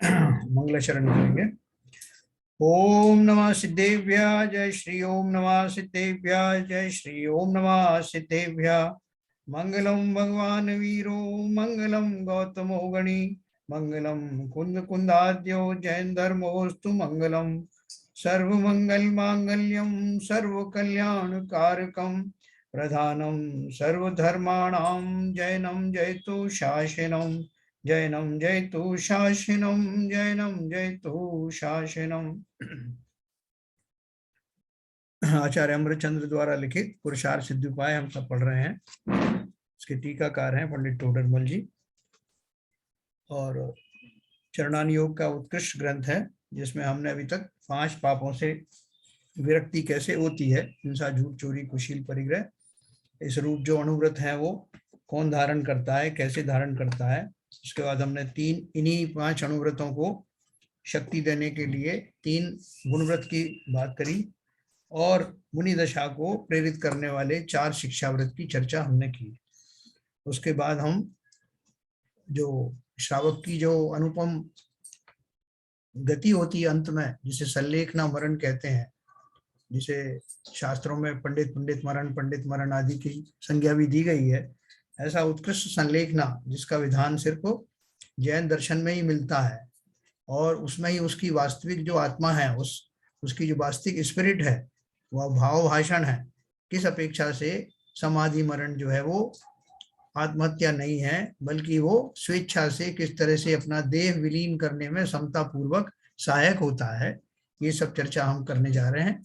मंगलाचरण करेंगे। ओम नमः सिद्धेभ्यः जय श्री ओम नमः सिद्धेभ्यः जय श्री ओम नमः सिद्धेभ्यः। मंगलम भगवान वीरो मंगलम गौतमो गणी मंगलम कुंद कुंदाद्यो जैन धर्मोस्तु मंगलम सर्व मंगल मांगल्यम सर्व कल्याण कारकम प्रधानम सर्वधर्माणां जैनम जयतु शासनम जैनम जयतु शासनम जैनम जयतु शासनम। आचार्य अमृतचंद्र द्वारा लिखित पुरुषार्थ सिद्धि उपाय हम सब पढ़ रहे हैं। इसके टीकाकार हैं पंडित टोडरमल जी, और चरणान योग का उत्कृष्ट ग्रंथ है, जिसमें हमने अभी तक 5 पापों से विरक्ति कैसे होती है, हिंसा झूठ चोरी कुशील परिग्रह, इस रूप जो अनुव्रत है वो कौन धारण करता है, कैसे धारण करता है। उसके बाद हमने इन्हीं 5 अनुव्रतों को शक्ति देने के लिए 3 गुणव्रत की बात करी, और मुनि दशा को प्रेरित करने वाले 4 शिक्षाव्रत की चर्चा हमने की। उसके बाद हम जो श्रावक की जो अनुपम गति होती है अंत में, जिसे सल्लेखना मरण कहते हैं, जिसे शास्त्रों में पंडित मरण आदि की संज्ञा भी दी गई है, ऐसा उत्कृष्ट संलेखना जिसका विधान सिर्फ जैन दर्शन में ही मिलता है, और उसमें ही उसकी वास्तविक जो आत्मा है, उसकी जो वास्तविक स्पिरिट है, वह भाव भाषण है। किस अपेक्षा से समाधि मरण जो है वो आत्महत्या नहीं है, बल्कि वो स्वेच्छा से किस तरह से अपना देह विलीन करने में समता पूर्वक सहायक होता है, ये सब चर्चा हम करने जा रहे हैं।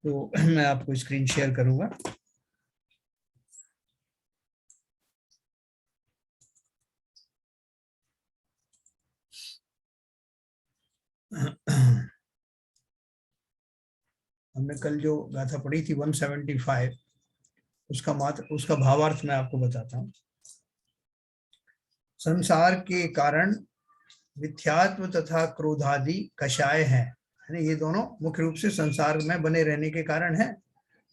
तो मैं आपको स्क्रीन शेयर करूंगा। हमने कल जो गाथा पढ़ी थी 175, उसका भावार्थ मैं आपको बताता हूँ। संसार के कारण मिथ्यात्व तथा क्रोधादि कषाय हैं, यानी ये दोनों मुख्य रूप से संसार में बने रहने के कारण है।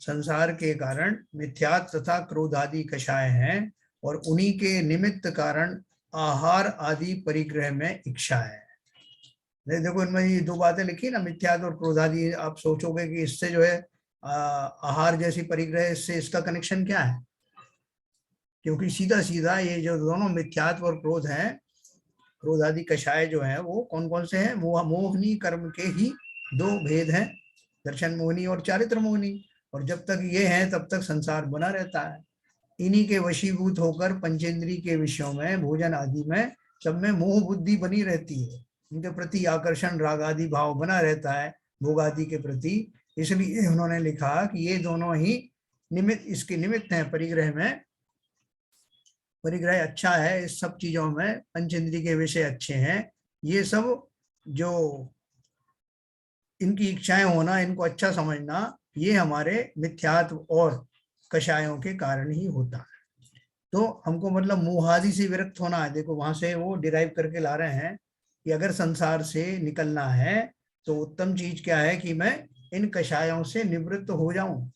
संसार के कारण मिथ्यात्व तथा क्रोधादि कषाय हैं, और उन्हीं के निमित्त कारण आहार आदि परिग्रह में इच्छा है। देखो इनमें ये 2 बातें लिखी ना, मिथ्यात्व और क्रोधादि। आप सोचोगे कि इससे जो है आहार जैसी परिग्रह, इससे इसका कनेक्शन क्या है? क्योंकि सीधा सीधा ये जो दोनों मिथ्यात्व और क्रोध हैं, क्रोध आदि कषाय जो है वो कौन कौन से हैं? मोहनी कर्म के ही 2 भेद हैं, दर्शन मोहनी और चारित्र मोहनी। और जब तक ये हैं तब तक संसार बना रहता है। इन्हीं के वशीभूत होकर पंचेंद्री के विषयों में, भोजन आदि में, सब में मोह बुद्धि बनी रहती है। इनके प्रति आकर्षण राग आदि भाव बना रहता है, भोग आदि के प्रति। इसलिए उन्होंने लिखा कि ये दोनों ही इसके निमित्त हैं परिग्रह में। परिग्रह अच्छा है, इस सब चीजों में पंचेंद्रिय के विषय अच्छे हैं। ये सब जो इनकी इच्छाएं होना, इनको अच्छा समझना, ये हमारे मिथ्यात्व और कषायों के कारण ही होता है। तो हमको मतलब मोहादि से विरक्त होना है। देखो वहां से वो डिराइव करके ला रहे हैं कि अगर संसार से निकलना है तो उत्तम चीज क्या है कि मैं इन कषायों से निवृत्त हो जाऊं,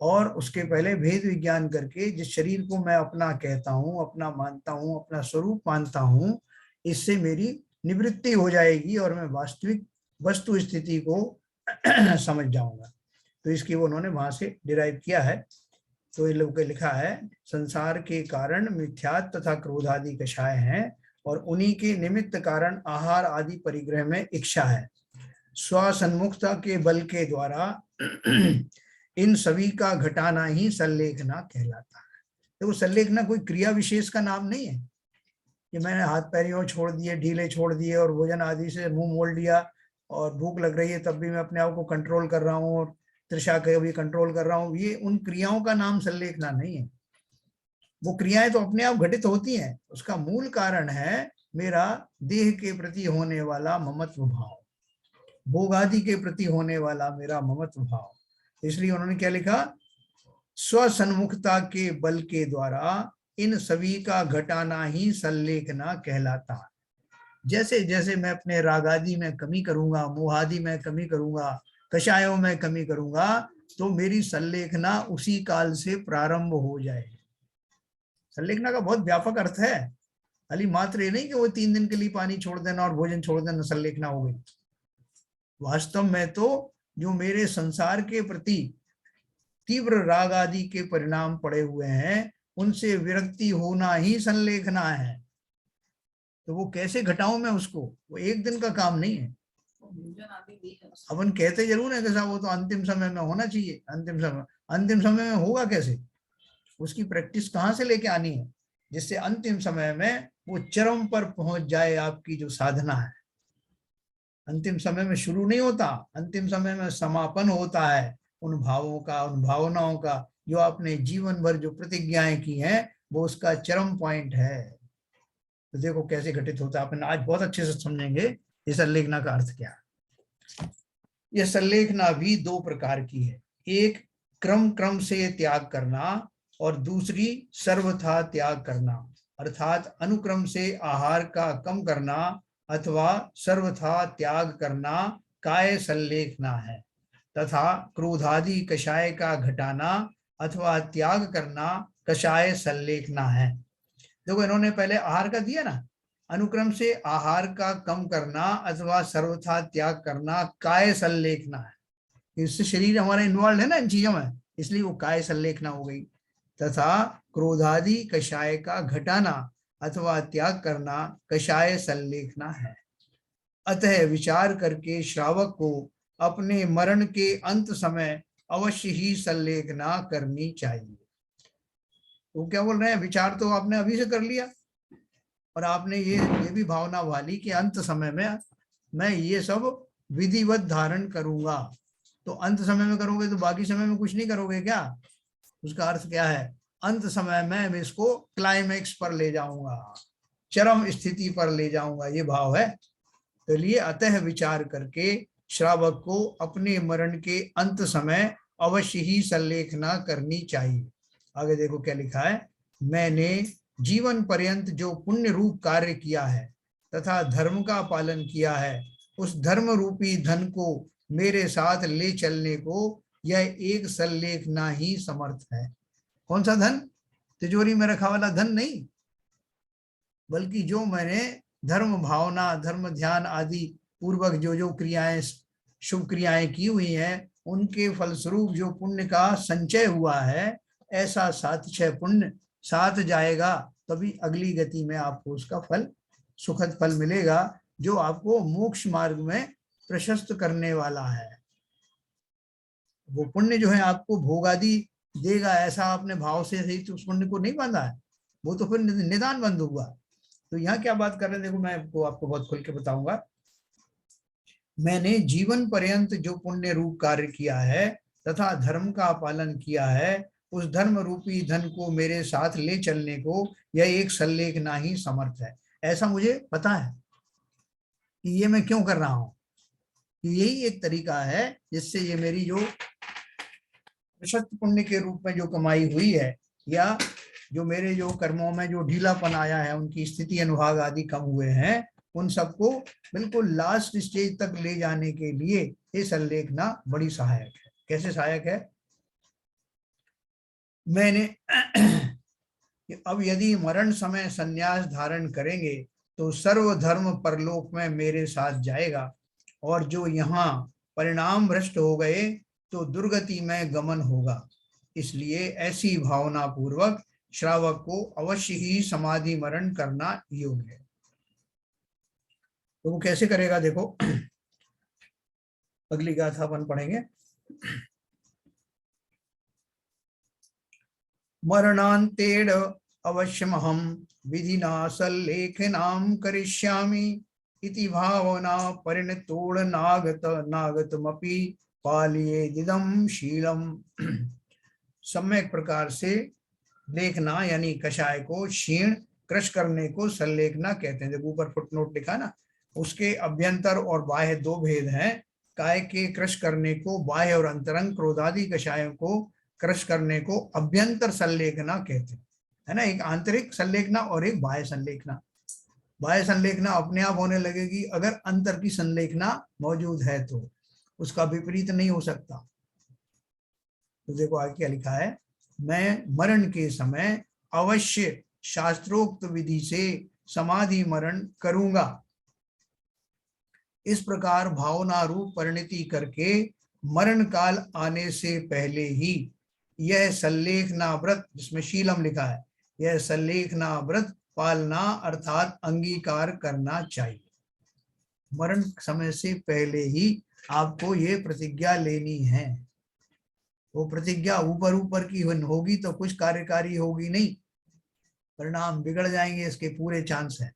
और उसके पहले भेद विज्ञान करके जिस शरीर को मैं अपना कहता हूँ, अपना मानता हूँ, अपना स्वरूप मानता हूँ, इससे मेरी निवृत्ति हो जाएगी और मैं वास्तविक वस्तु स्थिति को समझ जाऊंगा। तो इसकी वो उन्होंने वहां से डिराइव किया है। तो ये लोग लिखा है, संसार के कारण मिथ्यात् तथा क्रोधादि कषाय हैं, और उन्हीं के निमित्त कारण आहार आदि परिग्रह में इच्छा है। स्वसन्मुखता के बल के द्वारा इन सभी का घटाना ही सल्लेखना कहलाता है। देखो सल्लेखना कोई क्रिया विशेष का नाम नहीं है कि मैंने हाथ पैरों छोड़ दिए, ढीले छोड़ दिए, और भोजन आदि से मुंह मोड़ लिया, और भूख लग रही है तब भी मैं अपने आप को कंट्रोल कर रहा हूँ, और तृषा को भी कंट्रोल कर रहा हूँ। ये उन क्रियाओं का नाम सल्लेखना नहीं है। वो क्रियाएं तो अपने आप घटित होती हैं, उसका मूल कारण है मेरा देह के प्रति होने वाला ममत्व भाव, भोग आदि के प्रति होने वाला मेरा ममत्व भाव। इसलिए उन्होंने क्या लिखा, स्वसन्मुखता के बल के द्वारा इन सभी का घटाना ही सल्लेखना कहलाता है। जैसे जैसे मैं अपने राग आदि में कमी करूंगा, मोह आदि में कमी करूंगा, कषायों में कमी करूंगा, तो मेरी सल्लेखना उसी काल से प्रारंभ हो जाएगी। सल्लेखना का बहुत व्यापक अर्थ है। खाली मात्र ये नहीं कि वो 3 दिन के लिए पानी छोड़ देना और भोजन छोड़ देना संलेखना हो गई। वास्तव में तो जो मेरे संसार के प्रति तीव्र राग आदि के परिणाम पड़े हुए हैं, उनसे विरक्ति होना ही संलेखना है। तो वो कैसे घटाऊं मैं उसको, वो एक दिन का काम नहीं है। अपन कहते जरूर है कि साहब वो तो अंतिम समय में होना चाहिए, अंतिम समय में होगा कैसे? उसकी प्रैक्टिस कहाँ से लेके आनी है जिससे अंतिम समय में वो चरम पर पहुंच जाए आपकी जो साधना है। अंतिम समय में शुरू नहीं होता, अंतिम समय में समापन होता है उन भावों का, उन भावनाओं का जो आपने जीवन भर जो प्रतिज्ञाएं की हैं, वो उसका चरम पॉइंट है। तो देखो कैसे घटित होता है। अपन आज बहुत अच्छे से समझेंगे ये संलेखना का अर्थ क्या है। यह संलेखना भी 2 प्रकार की है, एक क्रम क्रम से त्याग करना और दूसरी सर्वथा त्याग करना, अर्थात अनुक्रम से आहार का कम करना अथवा सर्वथा त्याग करना काय संलेखना है, तथा क्रोधादि कषाय का घटाना अथवा त्याग करना कषाय संलेखना है। देखो इन्होंने पहले आहार का दिया ना, अनुक्रम से आहार का कम करना अथवा सर्वथा त्याग करना काय संलेखना है। इससे शरीर हमारा इन्वॉल्व है ना इन चीजों में, इसलिए वो काय संलेखना हो गई। तथा क्रोधादि कषाय का घटाना अथवा त्याग करना कषाय संलेखना है। अतः विचार करके श्रावक को अपने मरण के अंत समय अवश्य ही संलेखना करनी चाहिए। वो क्या बोल रहे हैं, विचार तो आपने अभी से कर लिया और आपने ये भी भावना वाली कि अंत समय में मैं ये सब विधिवत धारण करूंगा। तो अंत समय में करोगे तो बाकी समय में कुछ नहीं करोगे क्या? उसका अर्थ क्या है, अंत समय में मैं इसको क्लाइमैक्स पर ले जाऊंगा, चरम स्थिति पर ले जाऊंगा, ये भाव है। तो लिए अतः विचार करके श्रावक को अपने मरण के अंत समय अवश्य ही संलेखना करनी चाहिए। आगे देखो क्या लिखा है, मैंने जीवन पर्यंत जो पुण्य रूप कार्य किया है तथा धर्म का पालन किया है, उस धर्म रूपी धन को मेरे साथ ले चलने को यह एक संलेखना ही समर्थ है। कौन सा धन? तिजोरी में रखा वाला धन नहीं, बल्कि जो मैंने धर्म भावना, धर्म ध्यान आदि पूर्वक जो जो क्रियाएं, शुभ क्रियाएं की हुई हैं, उनके फलस्वरूप जो पुण्य का संचय हुआ है, ऐसा 7-6 पुण्य साथ जाएगा, तभी अगली गति में आपको उसका फल, सुखद फल मिलेगा, जो आपको मोक्ष मार्ग में प्रशस्त करने वाला है। वो पुण्य जो है आपको भोगादि देगा, ऐसा आपने भाव से सही तो उस पुण्य को नहीं बांधा है, वो तो फिर निदान बंद हुआ। तो यहाँ क्या बात कर रहे हैं, देखो मैं आपको बहुत खुल के बताऊंगा। मैंने जीवन पर्यंत जो पुण्य रूप कार्य किया है तथा धर्म का पालन किया है, उस धर्म रूपी धन को मेरे साथ ले चलने को यह एक संलेखना ही समर्थ है। ऐसा मुझे पता है कि ये मैं क्यों कर रहा हूं, यही एक तरीका है जिससे ये मेरी जो प्रशस्त पुण्य के रूप में जो कमाई हुई है, या जो मेरे जो कर्मों में जो ढीलापन आया है, उनकी स्थिति अनुभाग आदि कम हुए हैं, उन सबको बिल्कुल लास्ट स्टेज तक ले जाने के लिए ये संलेखना बड़ी सहायक है। कैसे सहायक है? मैंने अब यदि मरण समय संन्यास धारण करेंगे तो सर्वधर्म परलोक में मेरे साथ जाएगा, और जो यहाँ परिणाम भ्रष्ट हो गए तो दुर्गति में गमन होगा। इसलिए ऐसी भावना पूर्वक श्रावक को अवश्य ही समाधि मरण करना योग्य है। तो वो कैसे करेगा, देखो अगली गाथा अपन पढ़ेंगे। मरणान्तेन अवश्यमहं विधिना संलेखनां करिष्यामि इति भावना परिणतोड़ नागतमपि पालयेदिदं शीलम। सम्यक प्रकार से लेखना यानी कषाय को क्षीण क्रश करने को संलेखना कहते हैं। जब ऊपर फुटनोट लिखा ना, उसके अभ्यंतर और बाह्य 2 भेद हैं। काय के क्रश करने को बाह्य और अंतरंग क्रोधादि कषायों को क्रश करने को अभ्यंतर संलेखना कहते हैं, है ना। एक आंतरिक संलेखना और एक बाह्य संलेखना। बाह्य संलेखना अपने आप होने लगेगी अगर अंतर की संलेखना मौजूद है, तो उसका विपरीत नहीं हो सकता। तो देखो आगे क्या लिखा है, मैं मरण के समय अवश्य शास्त्रोक्त विधि से समाधि मरण करूंगा। इस प्रकार भावना रूप परिणति करके मरण काल आने से पहले ही यह सल्लेखना व्रत, जिसमें शीलम लिखा है, यह सल्लेखना व्रत पालना अर्थात अंगीकार करना चाहिए। मरण समय से पहले ही आपको ये प्रतिज्ञा लेनी है। वो प्रतिज्ञा ऊपर ऊपर की होगी तो कुछ कार्यकारी होगी नहीं, परिणाम बिगड़ जाएंगे, इसके पूरे चांस है।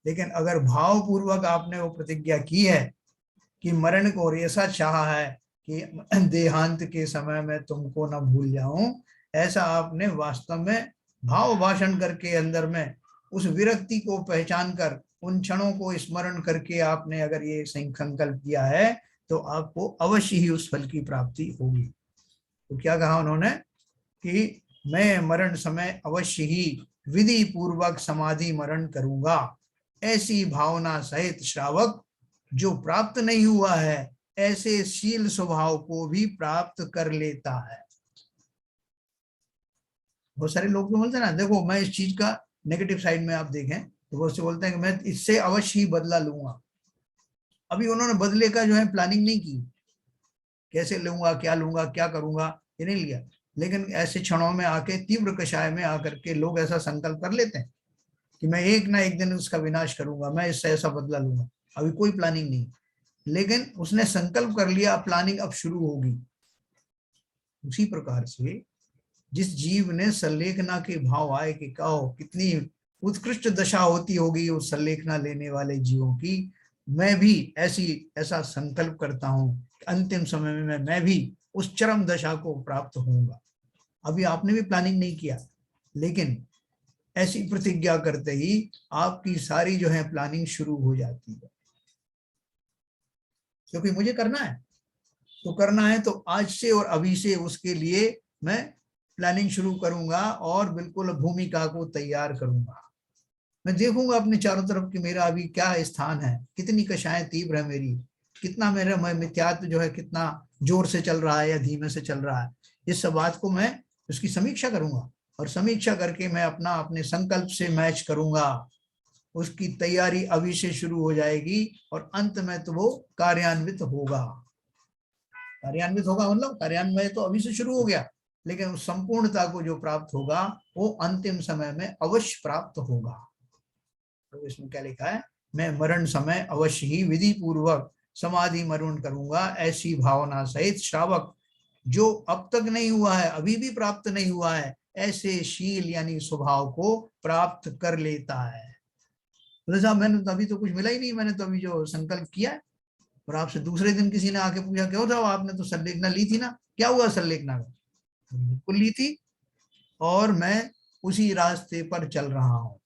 लेकिन अगर भाव पूर्वक आपने वो प्रतिज्ञा की है कि मरण को ऐसा चाहा है कि देहांत के समय में तुमको ना भूल जाऊं, ऐसा आपने वास्तव में भाव भाषण करके अंदर में उस विरक्ति को पहचान कर उन क्षणों को स्मरण करके आपने अगर ये संकल्प किया है तो आपको अवश्य ही उस फल की प्राप्ति होगी। तो क्या कहा उन्होंने कि मैं मरण समय अवश्य ही विधि पूर्वक समाधि मरण करूंगा। ऐसी भावना सहित श्रावक जो प्राप्त नहीं हुआ है ऐसे शील स्वभाव को भी प्राप्त कर लेता है। बहुत सारे लोग तो बोलते हैं ना, देखो मैं इस चीज का नेगेटिव साइड में आप देखें तो वो बोलते हैं कि मैं इससे अवश्य ही बदला लूंगा। अभी उन्होंने बदले का जो है प्लानिंग नहीं की, कैसे लूंगा, क्या लूंगा, क्या करूंगा, ये नहीं लिया। लेकिन ऐसे क्षणों में आके तीव्र कषाय में आकर के लोग ऐसा संकल्प कर लेते हैं कि मैं एक ना एक दिन उसका विनाश करूंगा, मैं इससे ऐसा बदला लूंगा। अभी कोई प्लानिंग नहीं, लेकिन उसने संकल्प कर लिया, प्लानिंग अब शुरू होगी। उसी प्रकार से जिस जीव ने संलेखना के भाव आए कि कहो कितनी उत्कृष्ट दशा होती होगी उस संलेखना लेने वाले जीवों की, मैं भी ऐसा संकल्प करता हूं कि अंतिम समय में मैं भी उस चरम दशा को प्राप्त होऊंगा। अभी आपने भी प्लानिंग नहीं किया, लेकिन ऐसी प्रतिज्ञा करते ही आपकी सारी जो है प्लानिंग शुरू हो जाती है। क्योंकि मुझे करना है तो करना है, तो आज से और अभी से उसके लिए मैं प्लानिंग शुरू करूंगा और बिल्कुल भूमिका को तैयार करूंगा। मैं देखूंगा अपने चारों तरफ कि मेरा अभी क्या स्थान है, कितनी कषाएं तीव्र है मेरी, कितना मेरा मिथ्यात्व जो है कितना जोर से चल रहा है या धीमे से चल रहा है। इस सब बात को मैं उसकी समीक्षा करूंगा और समीक्षा करके मैं अपने संकल्प से मैच करूंगा। उसकी तैयारी अभी से शुरू हो जाएगी और अंत में तो वो कार्यान्वित होगा। कार्यान्वित होगा मतलब कार्यान्वय तो अभी से शुरू हो गया, लेकिन उस संपूर्णता को जो प्राप्त होगा वो अंतिम समय में अवश्य प्राप्त होगा। तो इसमें क्या लिखा है, मैं मरण समय अवश्य ही विधि पूर्वक समाधि मरण करूंगा। ऐसी भावना सहित श्रावक जो अब तक नहीं हुआ है, अभी भी प्राप्त नहीं हुआ है, ऐसे शील यानी स्वभाव को प्राप्त कर लेता है। बोले साहब मैंने तो अभी तो कुछ मिला ही नहीं, मैंने तो अभी जो संकल्प किया है। और आपसे दूसरे दिन किसी ने आके पूछा क्यों था, आपने तो संलेखना ली थी ना, क्या हुआ संलेखना का? बिल्कुल ली थी और मैं उसी रास्ते पर चल रहा हूं।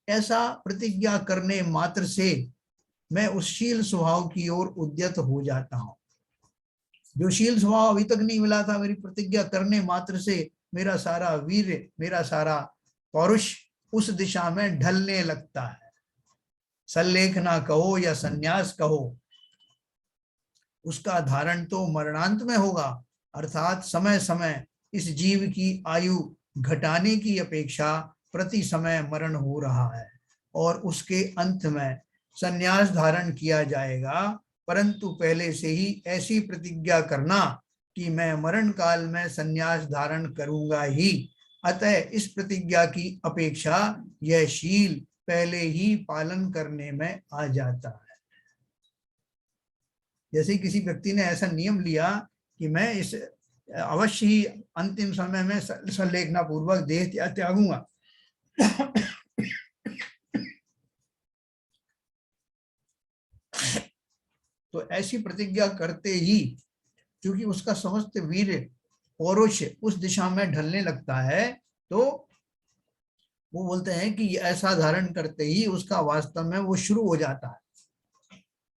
ऐसा प्रतिज्ञा करने मात्र से मैं उस शील स्वभाव की ओर उद्यत हो जाता हूं। जो शील स्वभाव अभी तक नहीं मिला था, मेरी प्रतिज्ञा करने मात्र से मेरा सारा वीर्य, मेरा सारा पौरुष उस दिशा में ढलने लगता है। संलेखना कहो या संन्यास कहो, उसका धारण तो मरणांत में होगा, अर्थात समय समय इस जीव की आयु घटाने की अपेक्षा प्रति समय मरण हो रहा है और उसके अंत में संन्यास धारण किया जाएगा। परंतु पहले से ही ऐसी प्रतिज्ञा करना कि मैं मरण काल में संन्यास धारण करूंगा ही, अतः इस प्रतिज्ञा की अपेक्षा यह शील पहले ही पालन करने में आ जाता है। जैसे किसी व्यक्ति ने ऐसा नियम लिया कि मैं इस अवश्य ही अंतिम समय में संलेखना पूर्वक देह त्यागूंगा, तो ऐसी प्रतिज्ञा करते ही क्योंकि उसका समस्त वीर पौरुष उस दिशा में ढलने लगता है, तो वो बोलते हैं कि ऐसा धारण करते ही उसका वास्तव में वो शुरू हो जाता है,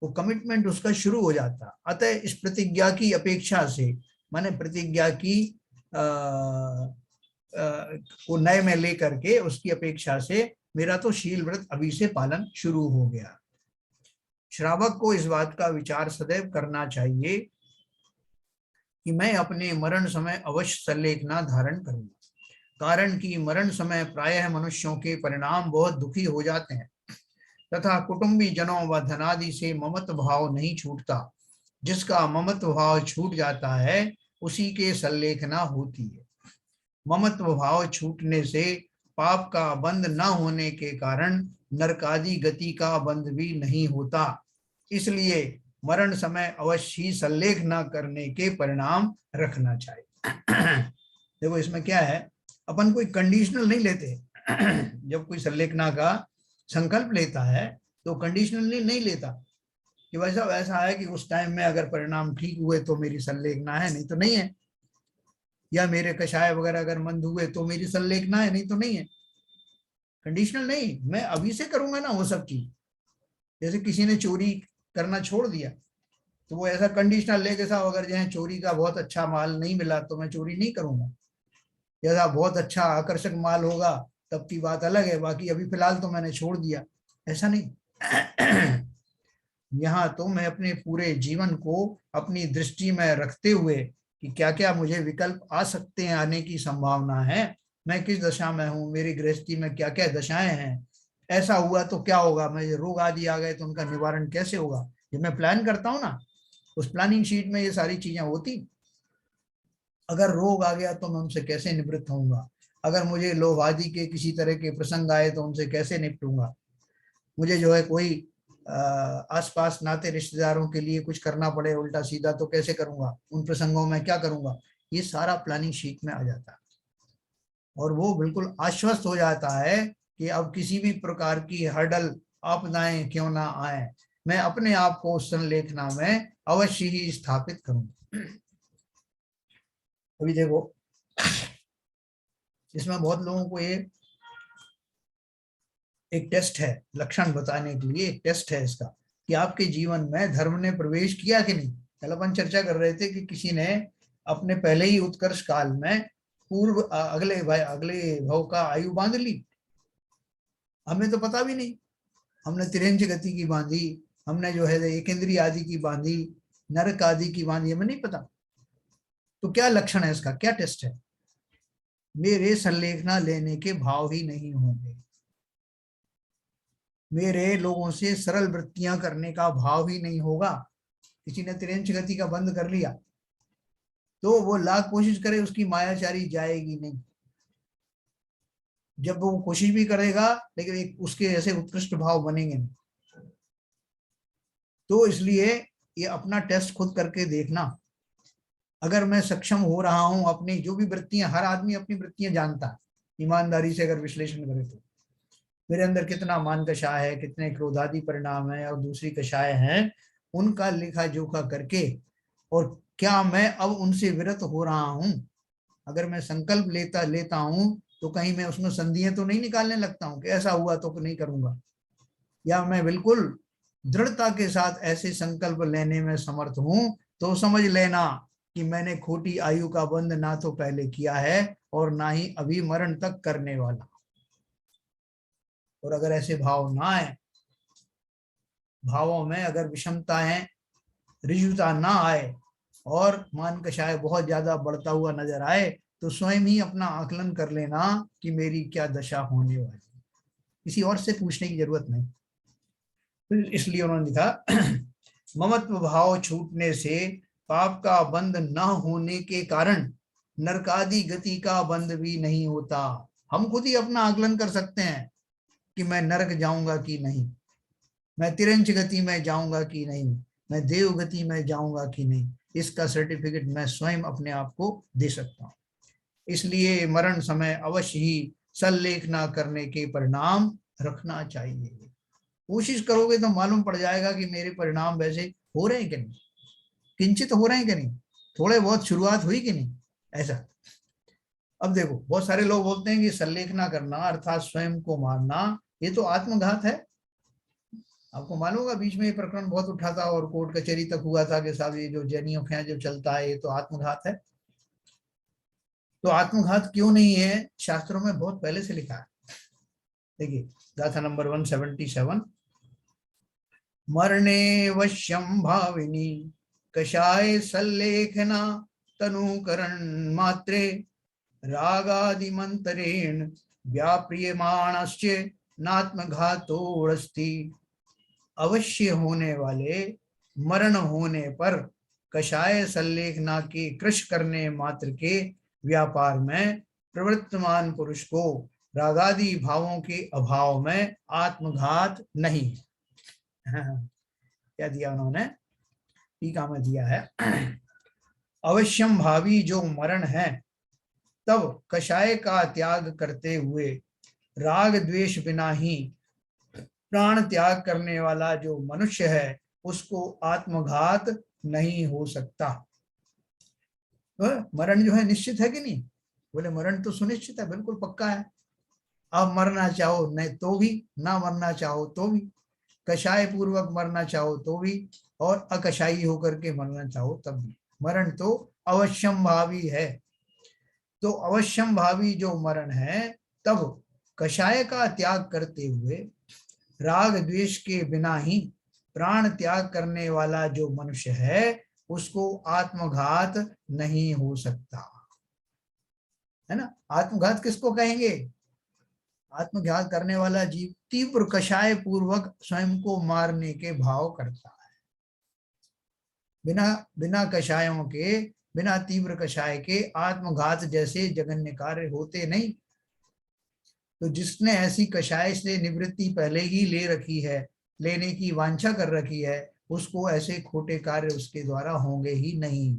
वो कमिटमेंट उसका शुरू हो जाता है। अतः इस प्रतिज्ञा की अपेक्षा से, माने प्रतिज्ञा की को नए में लेकर के उसकी अपेक्षा से मेरा तो शील व्रत अभी से पालन शुरू हो गया। श्रावक को इस बात का विचार सदैव करना चाहिए कि मैं अपने मरण समय अवश्य संलेखना धारण करूंगा। कारण कि मरण समय प्रायः मनुष्यों के परिणाम बहुत दुखी हो जाते हैं तथा कुटुंबी जनों व धनादि से ममत्व भाव नहीं छूटता। जिसका ममत्व भाव छूट जाता है उसी के सल्लेखना होती है। ममत्व भाव छूटने से पाप का बंध न होने के कारण नरकादि गति का बंध भी नहीं होता। इसलिए मरण समय अवश्य ही सल्लेख न करने के परिणाम रखना चाहिए। देखो इसमें क्या है, अपन कोई कंडीशनल नहीं लेते। जब कोई सल्लेखना का संकल्प लेता है तो कंडीशनल नहीं लेता कि वैसा वैसा है कि उस टाइम में अगर परिणाम ठीक हुए तो मेरी सल्लेखना है, नहीं तो नहीं है, या मेरे कषाय वगैरह अगर मंद हुए तो मेरी सल्लेखना है, नहीं तो नहीं है। कंडीशनल नहीं, मैं अभी से करूंगा ना वो सब चीज। जैसे किसी ने चोरी करना छोड़ दिया तो वो ऐसा कंडीशनल लेके साहब अगर जो है चोरी का बहुत अच्छा माल नहीं मिला तो मैं चोरी नहीं करूंगा, या बहुत अच्छा आकर्षक माल होगा तब की बात अलग है, बाकी अभी फिलहाल तो मैंने छोड़ दिया, ऐसा नहीं। यहाँ तो मैं अपने पूरे जीवन को अपनी दृष्टि में रखते हुए कि क्या क्या मुझे विकल्प आ सकते हैं, आने की संभावना है, मैं किस दशा में हूँ, मेरी गृहस्थी में क्या क्या दशाएं हैं, ऐसा हुआ तो क्या होगा, मुझे रोग आदि आ गए तो उनका निवारण कैसे होगा, ये मैं प्लान करता हूँ ना, उस प्लानिंग शीट में ये सारी चीजें होती। अगर रोग आ गया तो मैं उनसे कैसे निवृत्त होऊंगा, अगर मुझे लोभ आदि के किसी तरह के प्रसंग आए तो उनसे कैसे निपटूंगा, मुझे जो है कोई आसपास नाते रिश्तेदारों के लिए कुछ करना पड़े उल्टा सीधा तो कैसे करूंगा, उन प्रसंगों में क्या करूंगा, ये सारा प्लानिंग शीट में आ जाता है। और वो बिल्कुल आश्वस्त हो जाता है कि अब किसी भी प्रकार की हर्डल आपदाएं क्यों ना आए, मैं अपने आप को उस संलेखना में अवश्य ही स्थापित करूंगा। अभी देखो इसमें बहुत लोगों को ये एक टेस्ट है, लक्षण बताने के लिए एक टेस्ट है इसका कि आपके जीवन में धर्म ने प्रवेश किया कि नहीं। कल अपन चर्चा कर रहे थे कि किसी ने अपने पहले ही उत्कर्ष काल में पूर्व अगले भव का आयु बांध ली, हमें तो पता भी नहीं, हमने तिरंज गति की बांधी, हमने जो है एकेंद्रीय आदि की बांधी, नरक आदि की बांधी, हमें नहीं पता। तो क्या लक्षण है इसका, क्या टेस्ट है, मेरे संलेखना लेने के भाव ही नहीं होंगे, मेरे लोगों से सरल वृत्तियां करने का भाव ही नहीं होगा। किसी ने तिरंज गति का बंद कर लिया तो वो लाख कोशिश करे उसकी मायाचारी जाएगी नहीं, जब वो कोशिश भी करेगा लेकिन एक उसके ऐसे उत्कृष्ट भाव बनेंगे नहीं। तो इसलिए ये अपना टेस्ट खुद करके देखना, अगर मैं सक्षम हो रहा हूं अपनी जो भी वृत्तियां, हर आदमी अपनी वृत्तियां जानता है, ईमानदारी से अगर विश्लेषण करे तो मेरे अंदर कितना मान कषाय है, कितने क्रोधादि परिणाम है और दूसरी कषाय हैं, उनका लेखा जोखा करके, और क्या मैं अब उनसे विरत हो रहा हूं, अगर मैं संकल्प लेता हूं तो कहीं मैं उसमें संधियां तो नहीं निकालने लगता हूं कि ऐसा हुआ तो नहीं करूंगा, या मैं बिल्कुल दृढ़ता के साथ ऐसे संकल्प लेने में समर्थ हूं, तो समझ लेना कि मैंने खोटी आयु का बंध ना तो पहले किया है और ना ही अभी मरण तक करने वाला। और अगर ऐसे भाव ना आए, भावों में अगर विषमता है, ऋजुता ना आए और मान कषाय बहुत ज्यादा बढ़ता हुआ नजर आए, तो स्वयं ही अपना आकलन कर लेना कि मेरी क्या दशा होने वाली, किसी और से पूछने की जरूरत नहीं। तो इसलिए उन्होंने लिखा ममत्व भाव छूटने से पाप का बंध न होने के कारण नरकादि गति का बंध भी नहीं होता। हम खुद ही अपना आकलन कर सकते हैं कि मैं नरक जाऊंगा कि नहीं, मैं तिरंज गति में जाऊंगा कि नहीं, मैं देव गति में जाऊंगा कि नहीं, इसका सर्टिफिकेट मैं स्वयं अपने आप को दे सकता हूँ। इसलिए मरण समय अवश्य ही सल्लेखना करने के परिणाम रखना चाहिए। कोशिश करोगे तो मालूम पड़ जाएगा कि मेरे परिणाम वैसे हो रहे हैं कि नहीं, किंचित हो रहे हैं कि नहीं, थोड़े बहुत शुरुआत हुई कि नहीं, ऐसा। अब देखो बहुत सारे लोग बोलते हैं कि सल्लेखना करना अर्थात स्वयं को मारना ये तो आत्मघात है। आपको मालूम होगा बीच में ये प्रकरण बहुत उठा था और कोर्ट कचहरी तक हुआ था कि साहब ये जो जैनियों के यहाँ जो चलता है ये तो आत्मघात है। तो आत्मघात क्यों नहीं है, शास्त्रों में बहुत पहले से लिखा है। देखिए गाथा नंबर 177, मरणे वश्यम भाविनी कषाय सल्लेखना तनुकरण मात्रे रागादिमंतरेण व्याप्रियमाणस्य नात्मघातोऽस्ति। अवश्य होने वाले मरण होने पर कषाय संलेखना के कृश करने मात्र के व्यापार में प्रवर्तमान पुरुष को रागादि भावों के अभाव में आत्मघात नहीं है। क्या दिया उन्होंने, टीका में दिया है, अवश्यम भावी जो मरण है तब कषाय का त्याग करते हुए राग द्वेष बिना ही प्राण त्याग करने वाला जो मनुष्य है उसको आत्मघात नहीं हो सकता। तो मरण जो है निश्चित है कि नहीं? बोले मरण तो सुनिश्चित है, बिल्कुल पक्का है। आप मरना चाहो नहीं तो भी, ना मरना चाहो तो भी, कषाय पूर्वक मरना चाहो तो भी, और अकषाई होकर के मरना चाहो तब भी, मरण तो अवश्यम भावी है। तो अवश्यम भावी जो मरण है तब कषाय का त्याग करते हुए राग द्वेष के बिना ही प्राण त्याग करने वाला जो मनुष्य है उसको आत्मघात नहीं हो सकता, है ना। आत्मघात किसको कहेंगे? आत्मघात करने वाला जीव तीव्र कषाय पूर्वक स्वयं को मारने के भाव करता है। बिना बिना कषायों के, बिना तीव्र कषाय के आत्मघात जैसे जघन्य कार्य होते नहीं। तो जिसने ऐसी कषाय से निवृत्ति पहले ही ले रखी है, लेने की वांछा कर रखी है, उसको ऐसे खोटे कार्य उसके द्वारा होंगे ही नहीं,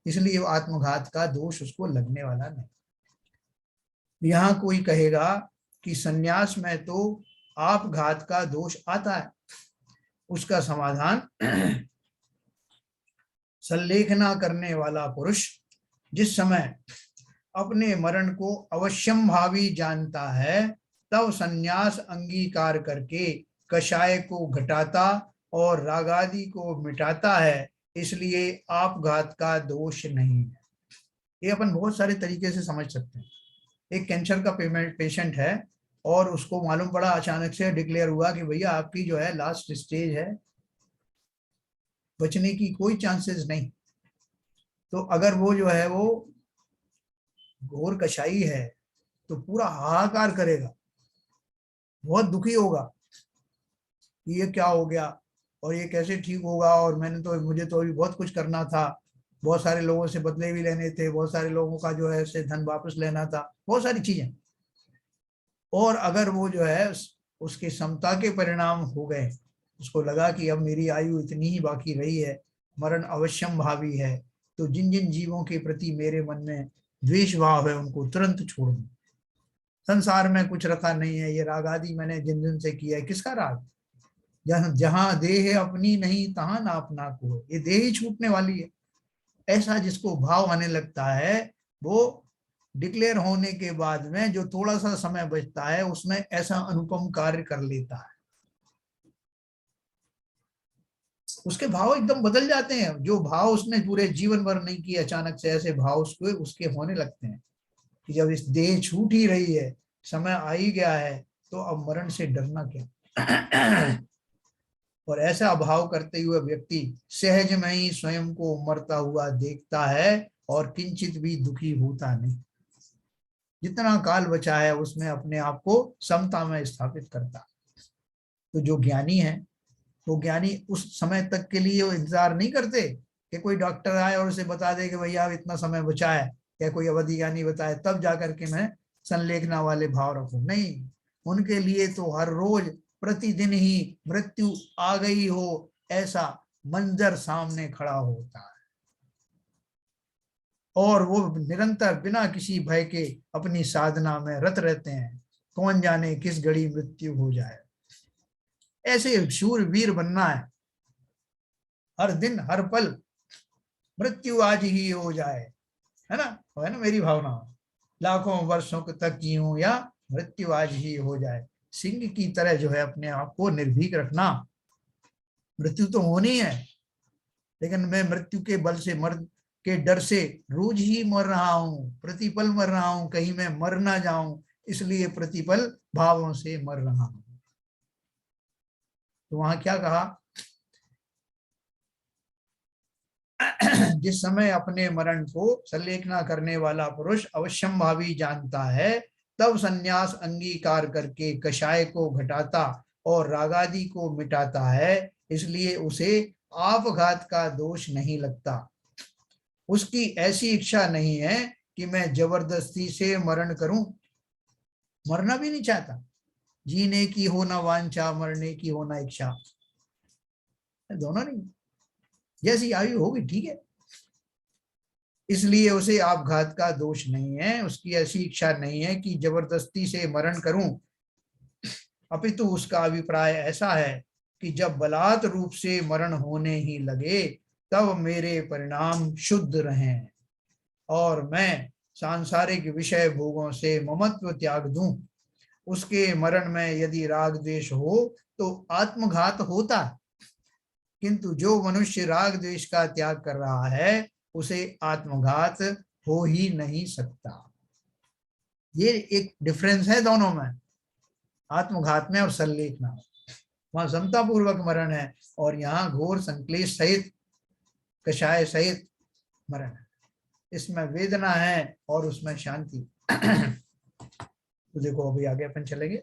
इसलिए आत्मघात का दोष उसको लगने वाला नहीं। यहाँ कोई कहेगा कि सन्यास में तो आपघात का दोष आता है, उसका समाधान संलेखना करने वाला पुरुष जिस समय अपने मरण को अवश्यम भावी जानता है तब सन्यास अंगीकार करके कषाय को घटाता और रागादि को मिटाता है, इसलिए आपघात का दोष नहीं है। ये अपन बहुत सारे तरीके से समझ सकते हैं। एक कैंसर का पेशेंट है और उसको मालूम पड़ा, अचानक से डिक्लेयर हुआ कि भैया आपकी जो है लास्ट स्टेज है, बचने की कोई चांसेस नहीं। तो अगर वो जो है वो घोर कषाई है तो पूरा हाहाकार करेगा, बहुत दुखी होगा कि ये क्या हो गया और ये कैसे ठीक होगा, और मुझे तो अभी बहुत कुछ करना था, बहुत सारे लोगों से बदले भी लेने थे, बहुत सारे लोगों का जो है से धन वापस लेना था, बहुत सारी चीजें। और अगर वो जो है उसकी समता के परिणाम हो गए, उसको लगा कि अब मेरी आयु इतनी ही बाकी रही है, मरण अवश्यम भावी है, तो जिन जिन जीवों के प्रति मेरे मन में द्वेष भाव है उनको तुरंत छोड़ दूं। संसार में कुछ रखा नहीं है, ये राग आदि मैंने जिन जिन से किया है, किसका राग? जहां देह अपनी नहीं तहां ना अपना को, ये देह ही छूटने वाली है। ऐसा जिसको भाव आने लगता है वो डिक्लेयर होने के बाद में जो थोड़ा सा समय बचता है उसमें ऐसा अनुपम कार्य कर लेता है, उसके भाव एकदम बदल जाते हैं। जो भाव उसने पूरे जीवन भर नहीं किए, अचानक से ऐसे भाव उसके होने लगते हैं कि जब इस देह छूट ही रही है, समय आ ही गया है, तो अब मरण से डरना क्या। और ऐसा अभाव करते हुए व्यक्ति सहज में ही स्वयं को मरता हुआ देखता है और किंचित भी दुखी होता नहीं। जितना काल बचा है उसमें अपने आप को समता में स्थापित करता। तो जो ज्ञानी है वो ज्ञानी उस समय तक के लिए वो इंतजार नहीं करते कि कोई डॉक्टर आए और उसे बता दे कि भैया अब इतना समय बचा है, या कोई अवधि ज्ञानी बताए तब जाकर के मैं संलेखना वाले भाव रखूं। नहीं, उनके लिए तो हर रोज प्रतिदिन ही मृत्यु आ गई हो ऐसा मंजर सामने खड़ा होता है, और वो निरंतर बिना किसी भय के अपनी साधना में रत रहते हैं। कौन जाने किस घड़ी मृत्यु हो जाए। ऐसे शूरवीर बनना हर दिन हर पल, मृत्यु आज ही हो जाए, है ना मेरी भावना। लाखों वर्षों तक जीऊं या मृत्यु आज ही हो जाए। सिंह की तरह जो है अपने आप को निर्भीक रखना। मृत्यु तो होनी है, लेकिन मैं मृत्यु के बल से मर के डर से रोज ही मर रहा हूं, प्रतिपल मर रहा हूं, कहीं मैं मर ना जाऊं, इसलिए प्रतिपल भावों से मर रहा हूं। तो वहां क्या कहा, जिस समय अपने मरण को संलेखना करने वाला पुरुष अवश्यंभावी जानता है, तब संन्यास अंगीकार करके कषाय को घटाता और रागादि को मिटाता है, इसलिए उसे आपघात का दोष नहीं लगता। उसकी ऐसी इच्छा नहीं है कि मैं जबरदस्ती से मरण करूं, मरना भी नहीं चाहता। जीने की हो ना वांछा, मरने की हो ना इच्छा, दोनों नहीं, जैसी आयु होगी ठीक है, इसलिए उसे आपघात का दोष नहीं है। उसकी ऐसी इच्छा नहीं है कि जबरदस्ती से मरण करूं, अपितु उसका अभिप्राय ऐसा है कि जब बलात् रूप से मरण होने ही लगे तब मेरे परिणाम शुद्ध रहें और मैं सांसारिक विषय भोगों से ममत्व त्याग दूं। उसके मरण में यदि राग द्वेष हो तो आत्मघात होता, किंतु जो मनुष्य राग द्वेष का त्याग कर रहा है उसे आत्मघात हो ही नहीं सकता। ये एक डिफरेंस है दोनों में, आत्मघात में और संलेखना में। वहां समता पूर्वक मरण है और यहाँ घोर संक्लेश सहित, कषाय सहित मरण है। इसमें वेदना है और उसमें शांति। तो देखो अभी आगे अपन चलेंगे।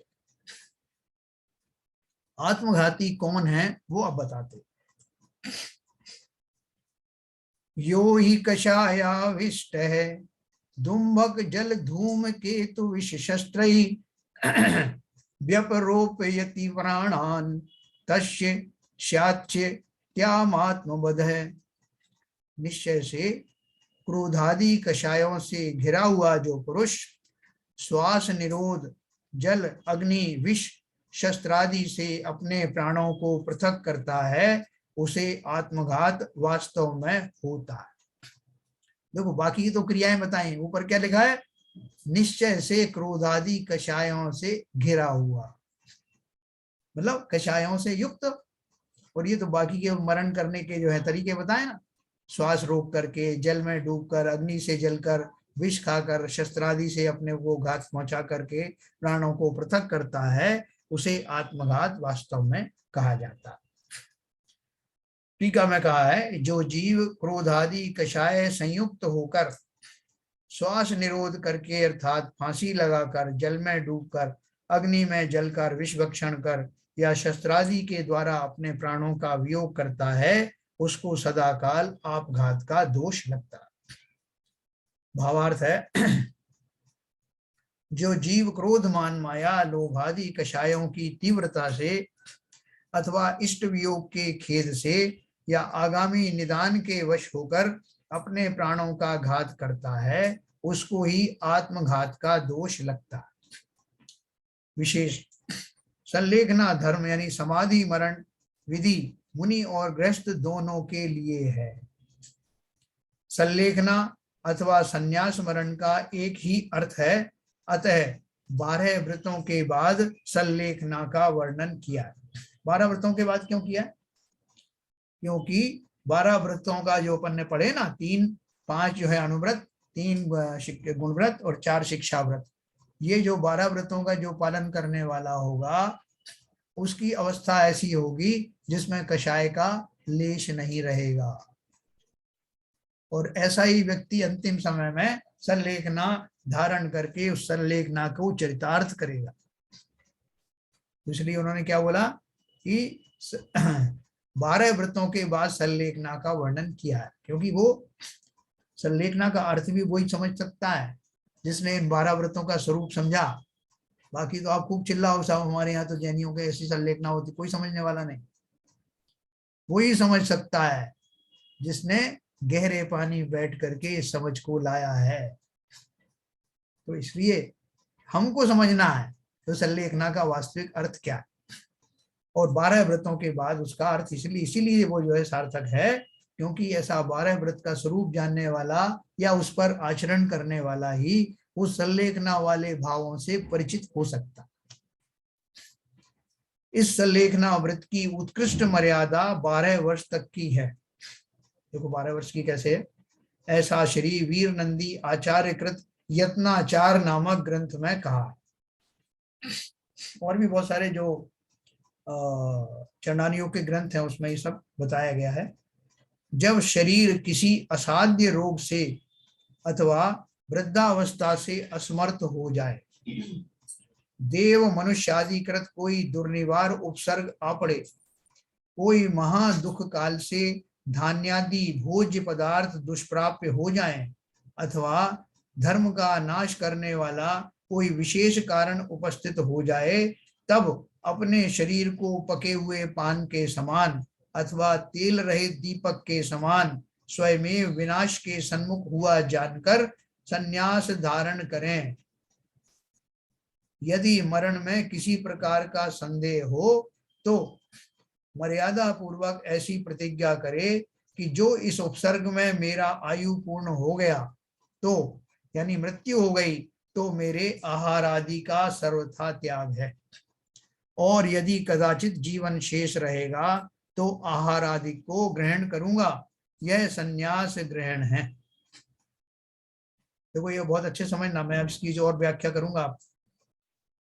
आत्मघाती कौन है वो अब बताते। यो ही कषायाविष्ट है दुम्भक जल धूम केतु विष शस्त्र व्यपरोपयति प्राणान तस्य स्याच्य त्यामात्मबध है। निश्चय से क्रोधादि कषायों से घिरा हुआ जो पुरुष श्वास निरोध, जल, अग्नि, विष, शस्त्रादि से अपने प्राणों को पृथक करता है, उसे आत्मघात वास्तव में होता है। देखो बाकी की तो क्रियाएं बताई, ऊपर क्या लिखा है, निश्चय से क्रोधादि कषायों से घिरा हुआ, मतलब कषायों से युक्त। और ये तो बाकी के मरण करने के जो है तरीके बताए ना, श्वास रोक करके, जल में डूबकर, अग्नि से जलकर, विष खाकर, शस्त्रादि से अपने को घात पहुंचा करके प्राणों को पृथक करता है, उसे आत्मघात वास्तव में कहा जाता है। टीका में कहा है, जो जीव क्रोधादि कषाय संयुक्त होकर श्वास निरोध करके अर्थात फांसी लगाकर, जल में डूबकर, अग्नि में जलकर, विष भक्षण कर या शस्त्रादि के द्वारा अपने प्राणों का वियोग करता है, उसको सदाकाल आपघात का दोष लगता है। भावार्थ है, जो जीव क्रोध, मान, माया, लोभादि कषायों की तीव्रता से अथवा इष्ट वियोग के खेद से या आगामी निदान के वश होकर अपने प्राणों का घात करता है, उसको ही आत्मघात का दोष लगता है। विशेष संलेखना धर्म यानी समाधि मरण विधि मुनि और गृहस्थ दोनों के लिए है। संलेखना अथवा संन्यास मरण का एक ही अर्थ है, अतः 12 व्रतों के बाद संलेखना का वर्णन किया है। 12 व्रतों के बाद क्यों किया? क्योंकि 12 व्रतों का जो अपन ने पढ़े ना, 5 जो है अनुव्रत, 3 गुणव्रत और 4 शिक्षा व्रत, ये जो 12 व्रतों का जो पालन करने वाला होगा उसकी अवस्था ऐसी होगी जिसमें कषाय का लेश नहीं रहेगा, और ऐसा ही व्यक्ति अंतिम समय में संलेखना धारण करके उस संलेखना को चरितार्थ करेगा। इसलिए उन्होंने क्या बोला कि 12 व्रतों के बाद संलेखना का वर्णन किया है, क्योंकि वो संलेखना का अर्थ भी वही समझ सकता है जिसने इन 12 व्रतों का स्वरूप समझा। बाकी तो आप खूब चिल्लाओ साहब हमारे यहाँ तो जैनियों के ऐसी संलेखना होती, कोई समझने वाला नहीं। वही समझ सकता है जिसने गहरे पानी बैठ करके इस समझ को लाया है। तो इसलिए हमको समझना है तो संलेखना का वास्तविक अर्थ क्या है, और 12 व्रतों के बाद उसका अर्थ इसीलिए वो जो है सार्थक है, क्योंकि ऐसा 12 व्रत का स्वरूप जानने वाला या उस पर आचरण करने वाला ही उस संलेखना वाले भावों से परिचित हो सकता। इस संलेखना व्रत की उत्कृष्ट मर्यादा 12 वर्ष तक की है। देखो 12 वर्ष की कैसे है, ऐसा श्री वीर नंदी आचार्य कृत यत्नाचार नामक ग्रंथ में कहा। और भी बहुत सारे जो चंडानियों के ग्रंथ हैं उसमें ये सब बताया गया है। जब शरीर किसी असाध्य रोग से अथवा वृद्धावस्था से असमर्थ हो जाए, देव मनुष्य आदि कृत कोई दुर्निवार उपसर्ग आ पड़े, कोई महा दुख काल से धान्यादि भोज्य पदार्थ दुष्प्राप्य हो जाएं, अथवा धर्म का नाश करने वाला कोई विशेष कारण उपस्थित हो जाए, तब अपने शरीर को पके हुए पान के समान अथवा तेल रहित दीपक के समान स्वयं विनाश के सन्मुख हुआ जानकर संन्यास धारण करें। यदि मरण में किसी प्रकार का संदेह हो तो मर्यादा पूर्वक ऐसी प्रतिज्ञा करे कि जो इस उपसर्ग में मेरा आयु पूर्ण हो गया तो यानी मृत्यु हो गई तो मेरे आहार आदि का सर्वथा त्याग है, और यदि कदाचित जीवन शेष रहेगा तो आहार आदि को ग्रहण करूंगा, यह संन्यास ग्रहण है। देखो ये बहुत अच्छे समझना, मैं अब इसकी जो और व्याख्या करूंगा।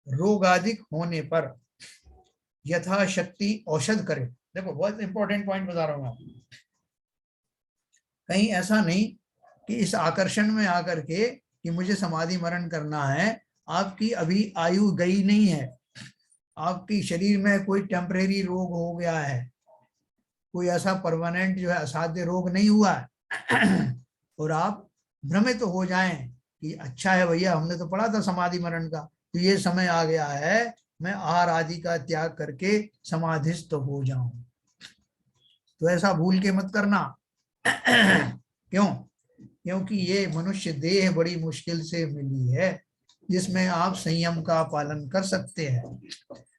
रोगादिक होने पर यथाशक्ति औषध करे। देखो बहुत इंपॉर्टेंट पॉइंट बता रहा हूं आप। कहीं ऐसा नहीं कि इस आकर्षण में आकर के कि मुझे समाधि मरण करना है, आपकी अभी आयु गई नहीं है, आपकी शरीर में कोई टेम्परेरी रोग हो गया है, कोई ऐसा परमानेंट जो है असाध्य रोग नहीं हुआ है और आप भ्रमित हो जाएं कि अच्छा है भैया हमने तो पढ़ा था समाधि मरण का, तो ये समय आ गया है मैं आहार आदि का त्याग करके समाधिस्थ हो जाऊं। तो ऐसा भूल के मत करना क्यों? क्योंकि ये मनुष्य देह बड़ी मुश्किल से मिली है जिसमें आप संयम का पालन कर सकते हैं।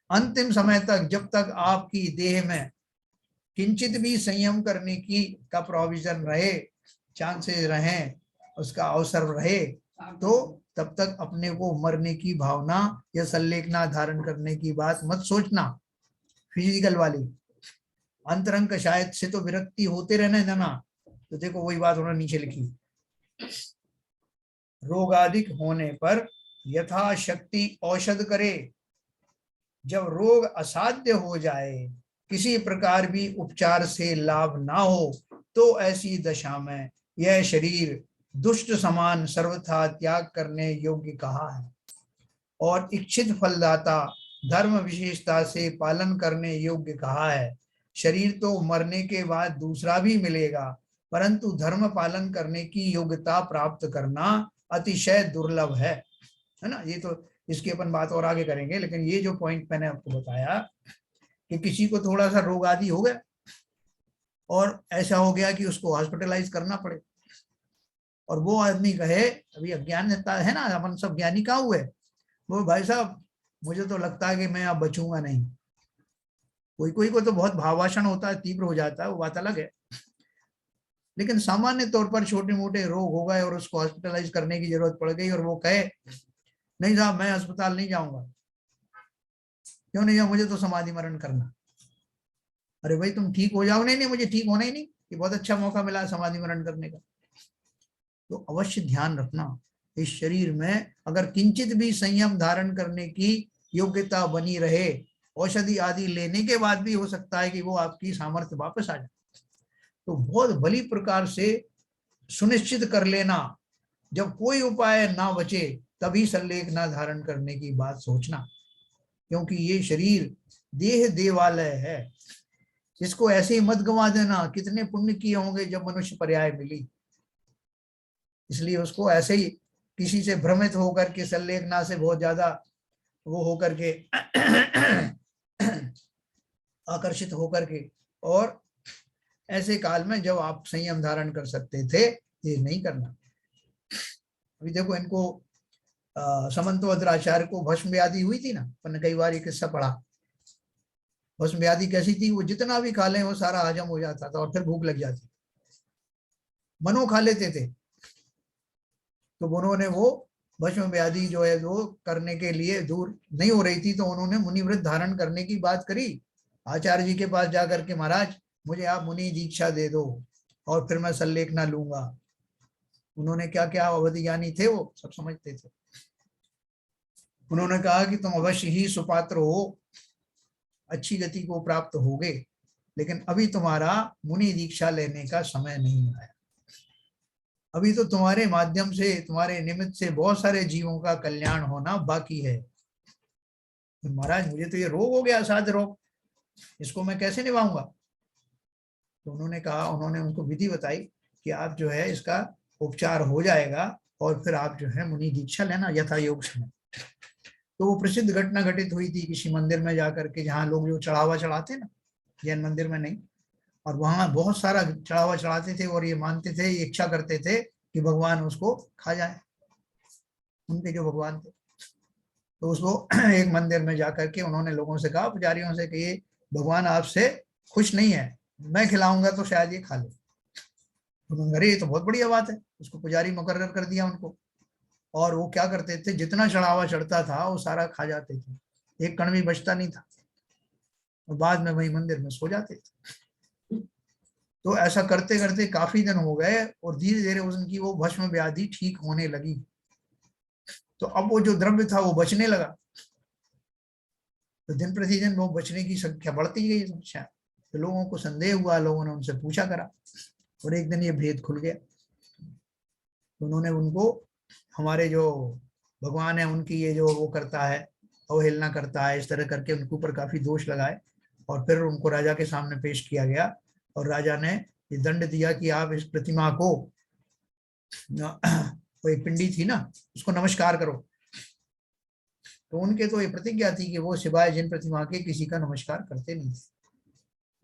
अंतिम समय तक जब तक आपकी देह में किंचित भी संयम करने की का प्रोविजन रहे, चांसेस रहे, उसका अवसर रहे, तो तब तक अपने को मरने की भावना या संलेखना धारण करने की बात मत सोचना। फिजिकल वाली अंतरंग शायद से तो विरक्ति होते रहने देना। तो देखो वही बात उन्होंने नीचे लिखी, रोगादिक होने पर यथाशक्ति औषध करे। जब रोग असाध्य हो जाए, किसी प्रकार भी उपचार से लाभ ना हो, तो ऐसी दशा में यह शरीर दुष्ट समान सर्वथा त्याग करने योग्य कहा है, और इच्छित फलदाता धर्म विशेषता से पालन करने योग्य कहा है। शरीर तो मरने के बाद दूसरा भी मिलेगा, परंतु धर्म पालन करने की योग्यता प्राप्त करना अतिशय दुर्लभ है ना। ये तो इसकी अपन बात और आगे करेंगे, लेकिन ये जो पॉइंट मैंने आपको बताया कि किसी को थोड़ा सा रोग आदि हो गया और ऐसा हो गया कि उसको हॉस्पिटलाइज करना पड़े, और वो आदमी कहे, अभी अज्ञानता है ना, अपन सब ज्ञानी कहाँ हुए, वो भाई साहब मुझे तो लगता है कि मैं अब बचूंगा नहीं। कोई कोई को तो बहुत भावाषण होता है, तीव्र हो जाता है, वो बात अलग है, लेकिन सामान्य तौर पर छोटे मोटे रोग हो गए और उसको हॉस्पिटलाइज करने की जरूरत पड़ गई और वो कहे नहीं साहब मैं अस्पताल नहीं जाऊंगा, क्यों नहीं जाऊँ, मुझे तो समाधि मरण करना। अरे भाई तुम ठीक हो जाओ। नहीं नहीं मुझे ठीक होना ही नहीं, ये बहुत अच्छा मौका मिला समाधि मरण करने का। तो अवश्य ध्यान रखना, इस शरीर में अगर किंचित भी संयम धारण करने की योग्यता बनी रहे, औषधि आदि लेने के बाद भी हो सकता है कि वो आपकी सामर्थ्य वापस आ जाए। तो बहुत भली प्रकार से सुनिश्चित कर लेना, जब कोई उपाय ना बचे तभी संलेखना धारण करने की बात सोचना, क्योंकि ये शरीर देह देवालय है, इसको ऐसे ही मत गंवा देना। कितने पुण्य किए होंगे जब मनुष्य पर्याय मिली, इसलिए उसको ऐसे ही किसी से भ्रमित होकर के संलेखना से बहुत ज्यादा वो होकर के आकर्षित होकर के, और ऐसे काल में जब आप संयम धारण कर सकते थे ये नहीं करना। अभी देखो इनको समंतभद्राचार्य को भस्म व्याधि हुई थी ना, मैंने कई बार ये किस्सा पढ़ा। भस्म व्याधि कैसी थी, वो जितना भी खा लें वो सारा हजम हो जाता था और फिर भूख लग जाती, मनो खा लेते थे। तो उन्होंने वो भस्म व्याधि जो है वो करने के लिए दूर नहीं हो रही थी, तो उन्होंने मुनिव्रत धारण करने की बात करी आचार्य जी के पास जाकर के, महाराज मुझे आप मुनि दीक्षा दे दो और फिर मैं संलेखना लूंगा। उन्होंने क्या क्या, अवधि ज्ञानी थे वो, सब समझते थे। उन्होंने कहा कि तुम अवश्य ही सुपात्र हो, अच्छी गति को प्राप्त होगे, लेकिन अभी तुम्हारा मुनि दीक्षा लेने का समय नहीं आया। अभी तो तुम्हारे माध्यम से, तुम्हारे निमित्त से बहुत सारे जीवों का कल्याण होना बाकी है। तो महाराज मुझे तो ये रोग हो गया, असाध्य रोग, इसको मैं कैसे निभाऊंगा? तो उन्होंने कहा, उन्होंने उनको विधि बताई कि आप जो है इसका उपचार हो जाएगा और फिर आप जो है मुनि दीक्षा लेना यथा योग समय। तो वो प्रसिद्ध घटना घटित हुई थी किसी मंदिर में जाकर के, जहाँ लोग जो चढ़ावा चढ़ाते ना, जैन मंदिर में नहीं, और वहां बहुत सारा चढ़ावा चढ़ाते थे और ये मानते थे, ये इच्छा करते थे कि भगवान उसको खा जाए, उनके जो भगवान थे। तो उसको एक मंदिर में जाकर के उन्होंने लोगों से कहा, पुजारियों से, कि ये भगवान आपसे खुश नहीं है, मैं खिलाऊंगा तो शायद ये खा ले। उन्होंने, अरे ये तो बहुत बढ़िया बात है। उसको पुजारी मुकर्रर कर दिया उनको, और वो क्या करते थे, जितना चढ़ावा चढ़ता था वो सारा खा जाते थे, एक कण भी बचता नहीं था, और बाद में वही मंदिर में सो जाते थे। तो ऐसा करते करते काफी दिन हो गए और धीरे धीरे उनकी वो भस्म व्याधि ठीक होने लगी। तो अब वो जो द्रव्य था वो बचने लगा, तो दिन प्रतिदिन वो बचने की संख्या बढ़ती गई संख्या। तो लोगों को संदेह हुआ, लोगों ने उनसे पूछा करा, और एक दिन ये भेद खुल गया। तो उन्होंने उनको, हमारे जो भगवान है उनकी ये जो वो करता है, अवहेलना करता है, इस तरह करके उनके ऊपर काफी दोष लगाए, और फिर उनको राजा के सामने पेश किया गया, और राजा ने ये दंड दिया कि आप इस प्रतिमा को, वो एक पिंडी थी ना, उसको नमस्कार करो। तो उनके तो ये प्रतिज्ञा थी कि वो सिवाय जिन प्रतिमा के किसी का नमस्कार करते नहीं थे।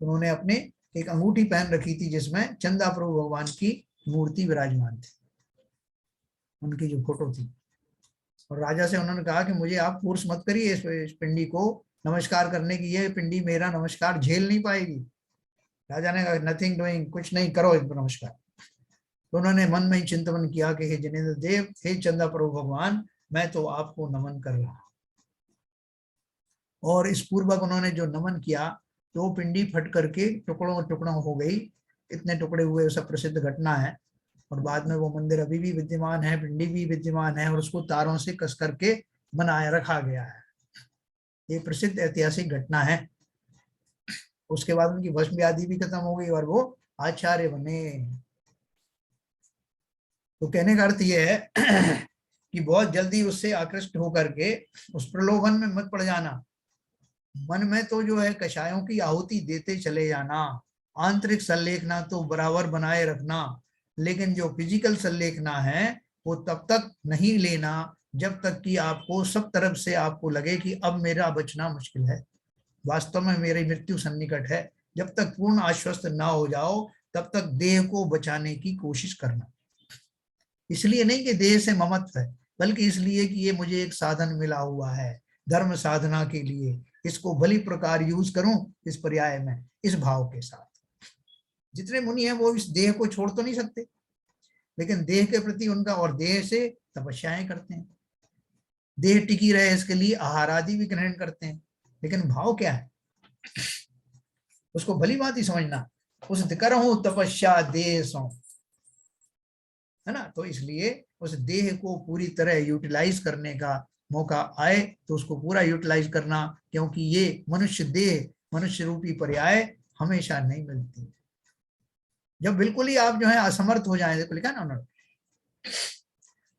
तो उन्होंने अपने एक अंगूठी पहन रखी थी जिसमें चंदा प्रभु भगवान की मूर्ति विराजमान थी, उनकी जो फोटो थी। और राजा से उन्होंने कहा कि मुझे आप फोर्स मत करिए इस पिंडी को नमस्कार करने की, ये पिंडी मेरा नमस्कार झेल नहीं पाएगी। राजा ने कहा, नथिंग डूइंग, कुछ नहीं, करो इसको नमस्कार। तो उन्होंने मन में ही चिंतन किया कि हे जिनेन्द्र देव, हे चंदा प्रभु भगवान, मैं तो आपको नमन कर रहा। और इस पूर्वक उन्होंने जो नमन किया, तो पिंडी फट करके टुकड़ों टुकड़ों हो गई, इतने टुकड़े हुए, सब प्रसिद्ध घटना है। और बाद में वो मंदिर अभी भी विद्यमान है, पिंडी भी विद्यमान है, और उसको तारों से कस करके बनाए रखा गया है। ये प्रसिद्ध ऐतिहासिक घटना है। उसके बाद उनकी भस्म व्याधि भी खत्म हो गई और वो आचार्य बने। तो कहने का अर्थ ये है कि बहुत जल्दी उससे आकृष्ट होकर के उस प्रलोभन में मत पड़ जाना। मन में तो जो है कषायों की आहुति देते चले जाना, आंतरिक संलेखना तो बराबर बनाए रखना, लेकिन जो फिजिकल संलेखना है वो तब तक नहीं लेना जब तक कि आपको सब तरफ से आपको लगे कि अब मेरा बचना मुश्किल है, वास्तव में मेरी मृत्यु सन्निकट है। जब तक पूर्ण आश्वस्त ना हो जाओ तब तक देह को बचाने की कोशिश करना। इसलिए नहीं कि देह से ममत्व है, बल्कि इसलिए कि ये मुझे एक साधन मिला हुआ है धर्म साधना के लिए, इसको भली प्रकार यूज करूं इस पर्याय में, इस भाव के साथ। जितने मुनि हैं वो इस देह को छोड़ तो नहीं सकते, लेकिन देह के प्रति उनका, और देह से तपस्याएं करते हैं, देह टिकी रहे इसके लिए आहार आदि भी ग्रहण करते हैं, लेकिन भाव क्या है उसको भली बात ही समझना। उस करहूं तपस्या देह सो, है ना। तो इसलिए उस देह को पूरी तरह यूटिलाइज करने का मौका आए तो उसको पूरा यूटिलाइज करना, क्योंकि ये मनुष्य देह, मनुष्य रूपी पर्याय हमेशा नहीं मिलती। जब बिल्कुल ही आप जो है असमर्थ हो जाए, देखो लिखा ना उन्होंने,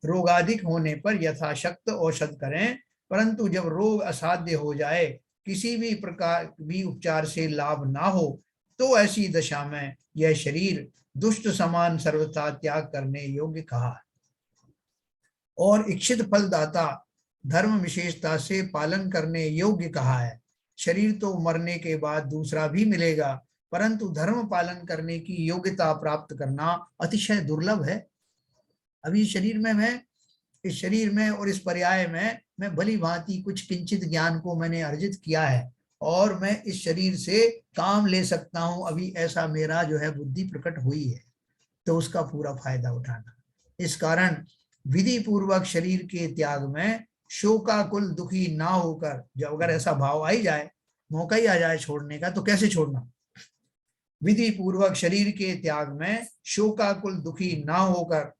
रोगाधिक होने पर यथाशक्त औषध करें, परंतु जब रोग असाध्य हो जाए, किसी भी प्रकार भी उपचार से लाभ ना हो, तो ऐसी दशा में यह शरीर दुष्ट समान सर्वथा त्याग करने योग्य कहा है, और इच्छित फलदाता धर्म विशेषता से पालन करने योग्य कहा है। शरीर तो मरने के बाद दूसरा भी मिलेगा, परंतु धर्म पालन करने की योग्यता प्राप्त करना अतिशय दुर्लभ है। अभी शरीर में मैं, इस शरीर में और इस पर्याय में मैं भली भांति कुछ किंचित ज्ञान को मैंने अर्जित किया है, और मैं इस शरीर से काम ले सकता हूं, अभी ऐसा मेरा जो है बुद्धि प्रकट हुई है, तो उसका पूरा फायदा उठाना। इस कारण विधि पूर्वक शरीर के त्याग में शोकाकुल दुखी ना होकर, जब अगर ऐसा भाव आ ही जाए, मौका ही आ जाए छोड़ने का, तो कैसे छोड़ना। विधि पूर्वक शरीर के त्याग में शोकाकुल दुखी ना होकर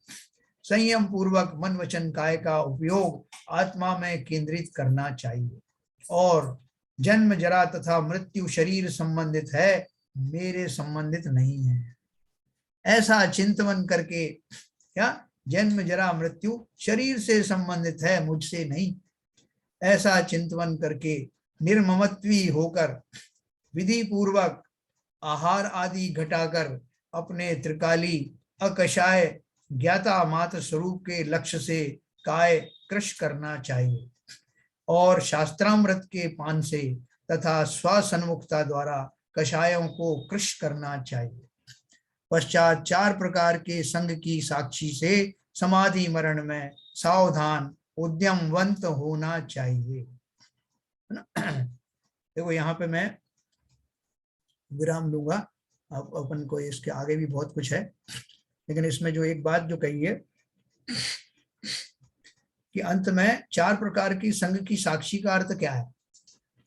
संयम पूर्वक मन वचन काय का उपयोग आत्मा में केंद्रित करना चाहिए। और जन्म जरा तथा मृत्यु शरीर संबंधित है, मेरे संबंधित नहीं है। ऐसा चिंतन करके, क्या, जन्म जरा मृत्यु शरीर से संबंधित है, मुझसे नहीं। ऐसा चिंतन करके निर्ममत्वी होकर विधि पूर्वक आहार आदि घटाकर अपने त्रिकाली अकषाय ज्ञाता मात्र स्वरूप के लक्ष्य से काय कृश करना चाहिए और शास्त्रामृत के पान से तथा स्वसन्मुखता द्वारा कषायों को कृश करना चाहिए। पश्चात 4 प्रकार के संग की साक्षी से समाधि मरण में सावधान उद्यमवंत होना चाहिए। देखो यहाँ पे मैं विराम लूंगा, अब अपन को इसके आगे भी बहुत कुछ है, लेकिन इसमें जो एक बात जो कही है कि अंत में 4 प्रकार की संग की साक्षी का अर्थ क्या है।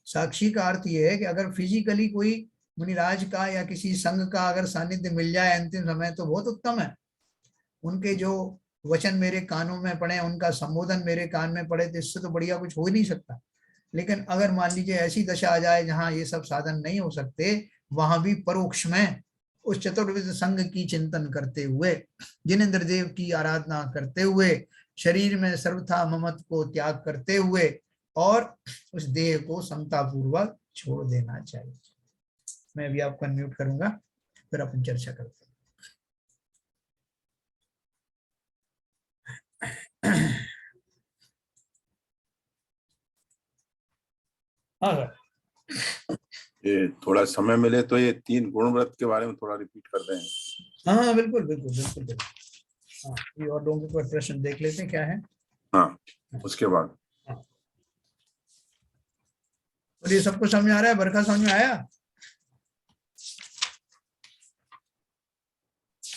साक्षी का अर्थ यह है कि अगर फिजिकली कोई मुनिराज का या किसी संघ का अगर सानिध्य मिल जाए अंतिम समय तो बहुत उत्तम है। उनके जो वचन मेरे कानों में पड़े, उनका संबोधन मेरे कान में पड़े, तो इससे तो बढ़िया कुछ हो ही नहीं सकता। लेकिन अगर मान लीजिए ऐसी दशा आ जाए जहां ये सब साधन नहीं हो सकते, वहां भी परोक्ष में उस चतुर्विध संघ की चिंतन करते हुए, जिनेंद्र देव की आराधना करते हुए, शरीर में सर्वथा ममत्व को त्याग करते हुए और उस देह को समता पूर्वक छोड़ देना चाहिए। मैं भी आपको अनम्यूट करूंगा, फिर अपन चर्चा करते हैं। हाँ सर, ये थोड़ा समय मिले तो ये 3 गुण व्रत के बारे में थोड़ा रिपीट कर दें। हाँ बिल्कुल बिल्कुल बिल्कुल बिल्कुल। हाँ, ये और लोगों के प्रश्न देख लेते हैं क्या है। हाँ, उसके बाद और ये सबको समझ आ रहा है? बरखा समझ में आया?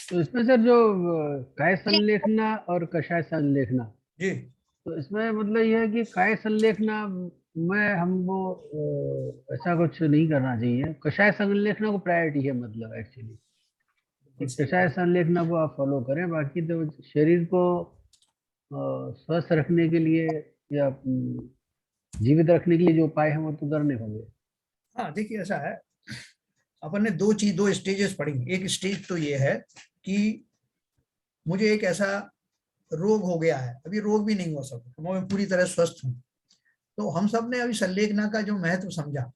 तो इसमें सर जो काय संलेखना और कषाय संलेखना जी, तो इसमें मतलब यह है कि काय संलेखना में हमको ऐसा कुछ नहीं करना चाहिए, कषाय संलेखना को प्रायोरिटी है मतलब एक्चुअली कषाय संलेखना को आप फॉलो करें। बाकी तो शरीर को स्वस्थ रखने के लिए या जीवित रखने के लिए जो उपाय है वो तो करने होंगे। हाँ देखिए ऐसा है, अपन ने दो स्टेजेस पढ़ी। एक स्टेज तो ये है कि मुझे एक ऐसा रोग हो गया है, अभी रोग भी नहीं हुआ सब, मैं पूरी तरह स्वस्थ हूँ। तो हम सब ने अभी संलेखना का जो महत्व समझा,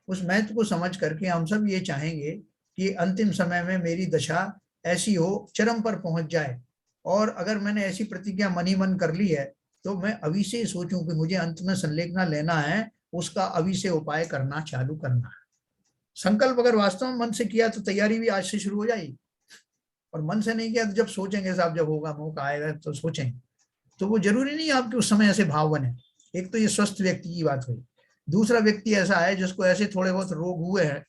उस महत्व को समझ करके हम सब ये चाहेंगे कि अंतिम समय में मेरी दशा ऐसी हो, चरम पर पहुंच जाए। और अगर मैंने ऐसी प्रतिज्ञा मन ही मन कर ली है तो मैं अभी से सोचूं कि मुझे अंत में संलेखना लेना है, उसका अभी से उपाय करना चालू करना है। संकल्प अगर वास्तव में मन से किया तो तैयारी भी आज से शुरू हो जाएगी, और मन से नहीं किया तो जब सोचेंगे साहब, जब होगा मौका आएगा तो सोचेंगे। तो वो जरूरी नहीं आपके उस समय ऐसे भाव बने। एक तो ये स्वस्थ व्यक्ति की बात हुई। दूसरा व्यक्ति ऐसा है जिसको ऐसे थोड़े बहुत रोग हुए हैं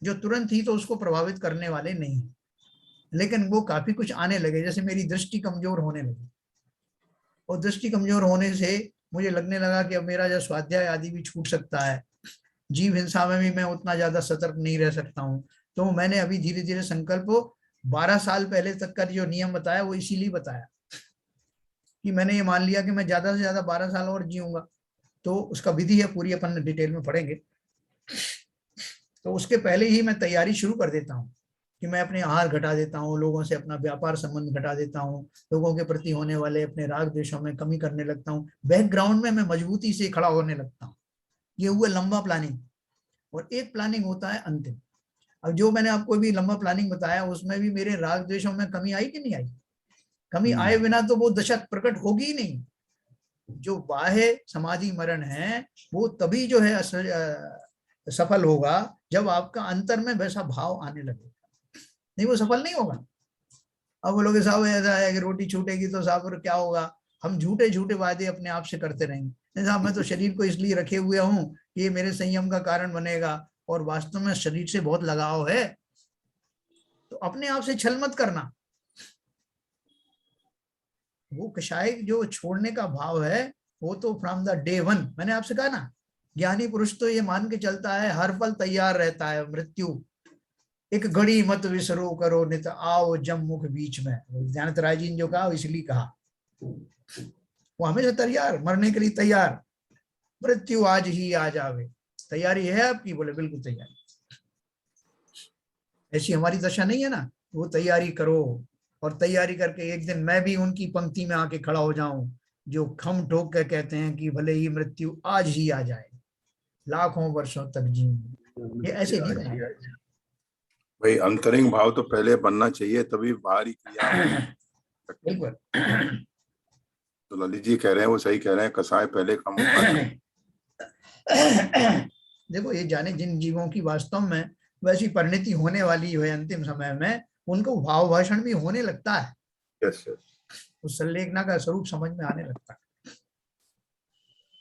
जो तुरंत ही तो उसको प्रभावित करने वाले नहीं, लेकिन वो काफी कुछ आने लगे। जैसे मेरी दृष्टि कमजोर होने लगी, और दृष्टि कमजोर होने से मुझे लगने लगा कि अब मेरा जो स्वाध्याय आदि भी छूट सकता है, जीव हिंसा में भी मैं उतना ज्यादा सतर्क नहीं रह सकता हूँ। तो मैंने अभी धीरे धीरे संकल्प 12 साल पहले तक का जो नियम बताया वो इसीलिए बताया कि मैंने ये मान लिया कि मैं ज्यादा से ज्यादा 12 साल और जीऊंगा। तो उसका विधि है पूरी, अपन डिटेल में पढ़ेंगे। तो उसके पहले ही मैं तैयारी शुरू कर देता हूँ कि मैं अपने आहार घटा देता हूँ, लोगों से अपना व्यापार संबंध घटा देता हूँ, लोगों के प्रति होने वाले अपने राग द्वेषों में कमी करने लगता हूँ, बैकग्राउंड में मैं मजबूती से खड़ा होने लगता हूँ। ये हुआ लंबा प्लानिंग। और एक प्लानिंग होता है अंतिम। अब जो मैंने आपको भी लंबा प्लानिंग बताया, उसमें भी मेरे राग द्वेषों में कमी आई कि नहीं आई? कमी आए बिना तो वो दशा प्रकट होगी ही नहीं। जो बाह्य समाधि मरण है वो तभी जो है सफल होगा जब आपका अंतर में वैसा भाव आने लगेगा, नहीं वो सफल नहीं होगा। अब बोलोगे साहब ऐसा है कि रोटी छूटेगी तो साहब क्या होगा, हम झूठे झूठे वादे अपने आप से करते रहेंगे। नहीं साहब, मैं तो शरीर को इसलिए रखे हुए हूँ कि ये मेरे संयम का कारण बनेगा, और वास्तव में शरीर से बहुत लगाव है। तो अपने आप से छल मत करना। वो कषाय जो छोड़ने का भाव है वो तो फ्रॉम द डे वन, मैंने आपसे कहा ना, ज्ञानी पुरुष तो ये मान के चलता है हर पल तैयार रहता है, मृत्यु एक घड़ी मत विसरो करो नित आओ जम मुख बीच में। ध्यानत राय जी ने जो कहा इसलिए कहा, वो हमेशा तैयार, मरने के लिए तैयार, मृत्यु आज ही आ जावे। तैयारी है आपकी? बोले बिल्कुल तैयारी। ऐसी हमारी दशा नहीं है ना। वो तैयारी करो, और तैयारी करके एक दिन मैं भी उनकी पंक्ति में आके खड़ा हो जाऊं, जो खम ठोक के कहते हैं कि भले ही मृत्यु आज ही आ जाए, लाखों वर्षों तक जीऊं। ये ऐसे नहीं बनाया। भाई अंतरिंग भाव तो पहले बनना चाहिए, तभी बाहरी क्रिया। बिल्कुल। तो ललित जी कह रहे हैं, वो सही कह रहे हैं, कसाय पहले काम होता है। देखो, ये जाने जिन जीवों की वास्तव में वैसी परिणति होने वाली है अंतिम समय में, उनको भाव भाषण भी होने लगता है, यस यस। उस संलेखना का स्वरूप समझ में आने लगता है।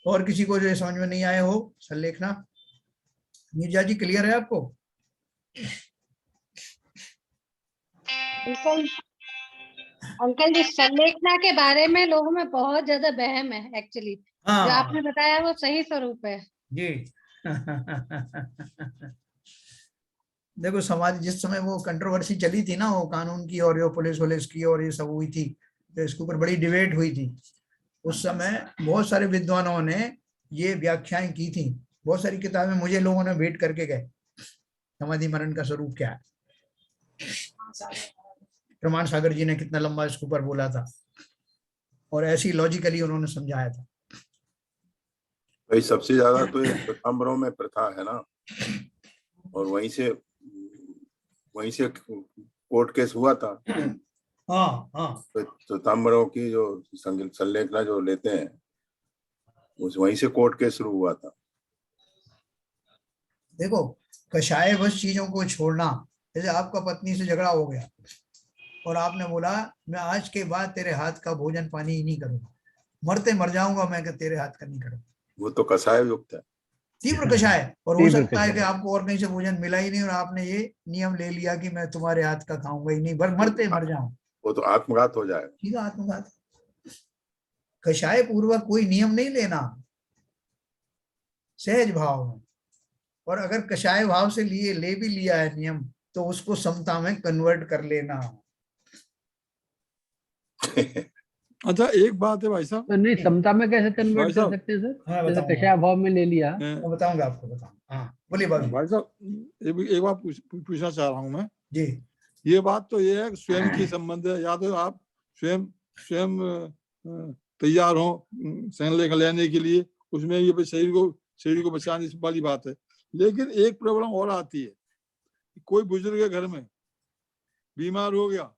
और किसी को जो समझ में नहीं आया हो संलेखना, मीर्जा जी क्लियर है आपको? अंकल जी, संलेखना के बारे में लोगों में बहुत ज्यादा वहम है एक्चुअली। जो आपने बताया वो सही स्वरूप है जी। देखो, समाज जिस समय वो कंट्रोवर्सी चली थी ना, वो कानून की और ये पुलिस की और ये सब हुई थी, तो इसके ऊपर बड़ी डिबेट हुई थी। उस समय बहुत सारे विद्वानों ने ये व्याख्याएं की थी, बहुत सारी किताबें मुझे लोगों ने भेंट करके गए, समाधि मरण का स्वरूप क्या है। प्रमाण सागर जी ने कितना लंबा इसके ऊपर बोला था, और ऐसी लॉजिकली उन्होंने समझाया था। भाई सबसे ज्यादा तो ये पीताम्बरों में प्रथा है ना, और वहीं से कोर्ट केस हुआ था। हाँ हाँ। तो पीताम्बरों की जो संलेखना जो लेते हैं, उस वहीं से कोर्ट केस शुरू हुआ था। देखो, कषाय बस चीजों को छोड़ना, जैसे आपका पत्नी से झगड़ा हो गया और आपने बोला मैं आज के बाद तेरे हाथ का भोजन पानी ही नहीं करूंगा, मरते मर जाऊंगा मैं कि तेरे हाथ का नहीं करूंगा, वो तो कसाय युक्त है, तीव्र कषाय। और हो सकता है कि आपको और कहीं से भोजन मिला ही नहीं और आपने ये नियम ले लिया कि मैं तुम्हारे हाथ का खाऊंगा ही नहीं, मरते मर जाऊं, वो तो आत्मघात हो जाएगा। ठीक है, आत्मघात। कषाय पूर्वक कोई नियम नहीं लेना, सहज भाव में। और अगर कषाय भाव से ले भी लिया है नियम, तो उसको समता में कन्वर्ट कर लेना। अच्छा, एक बात है भाई साहब, तो नहीं, समता में कैसे भाई कन्वर्ट कर साहब, सकते हैं सर? हाँ, जैसे बताऊंगा। कषाय भाव में ले लिया। मैं बताऊंगा आपको, बताऊंगा। हाँ, बोलिए बाबू भाई साहब, एक बात पूछना चाह रहा हूँ मैं जी। ये बात तो ये है कि स्वयं की संबंध है, या तो आप स्वयं तैयार हो संलेख लेने के लिए, उसमें ये शरीर को बचाने वाली बात है। लेकिन एक प्रॉब्लम और आती है, कोई बुजुर्ग के घर में बीमार हो गया,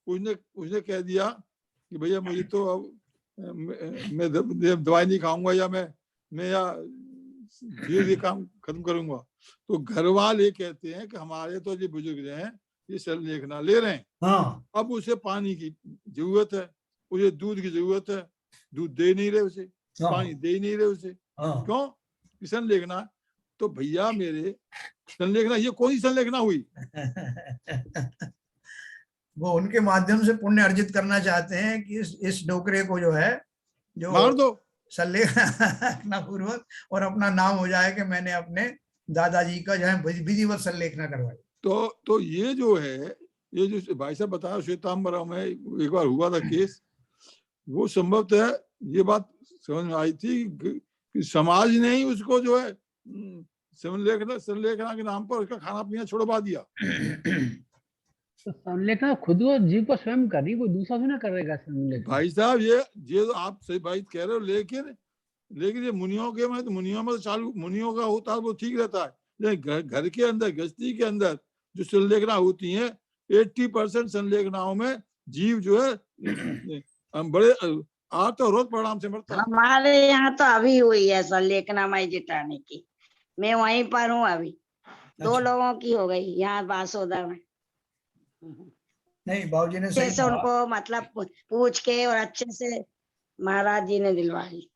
उसने कह दिया कि भैया मुझे तो अब मैं दवाई नहीं खाऊंगा, या मैं या धीरे काम खत्म करूंगा। तो घर वाले कहते हैं कि हमारे तो जो बुजुर्ग हैं ये संलेखना ले रहे हैं, हाँ। अब उसे पानी की जरूरत है, उसे दूध की जरूरत है, दूध दे नहीं रहे उसे, हाँ। पानी दे नहीं रहे उसे, हाँ। क्यों? संलेखना। तो भैया मेरे संलेखना ये कौन सी संलेखना हुई? वो उनके माध्यम से पुण्य अर्जित करना चाहते हैं कि इस डोकरे को जो है, जो मार दो संलेखना पूर्वक, और अपना नाम हो जाए कि मैंने अपने दादाजी का जो है विधिवत संलेखना करवाई। तो ये जो है, ये जो भाई साहब बताया श्वेतांबरा में एक बार हुआ था केस, वो संभवतः ये बात समझ में आई थी कि समाज ने ही उसको जो है संलेखना के नाम पर उसका खाना पीना छुड़वा दिया। तो संलेखना खुद वो जीव को स्वयं करनी, कोई दूसरा ना करेगा संलेखना। भाई साहब, ये तो आप सही बात कह रहे हो, लेकिन ये मुनियों में तो चालू, मुनियों का होता है वो ठीक रहता है, लेकिन घर के अंदर, गृहस्थी के अंदर जो संलेखना होती है, 80% संलेखनाओं में जीव जो है बड़े आर्त और रोग परिणाम से मरता है। हमारे यहाँ तो अभी हुई है संलेखना माई जिताने की, मैं वहीं पर हूँ अभी। 2 लोगों की हो गई यहाँ बासोदा में। नहीं, बाबूजी ने सही अच्छे से कहा। उनको मतलब पूछ के और अच्छे से महाराज जी ने दिलवा ली।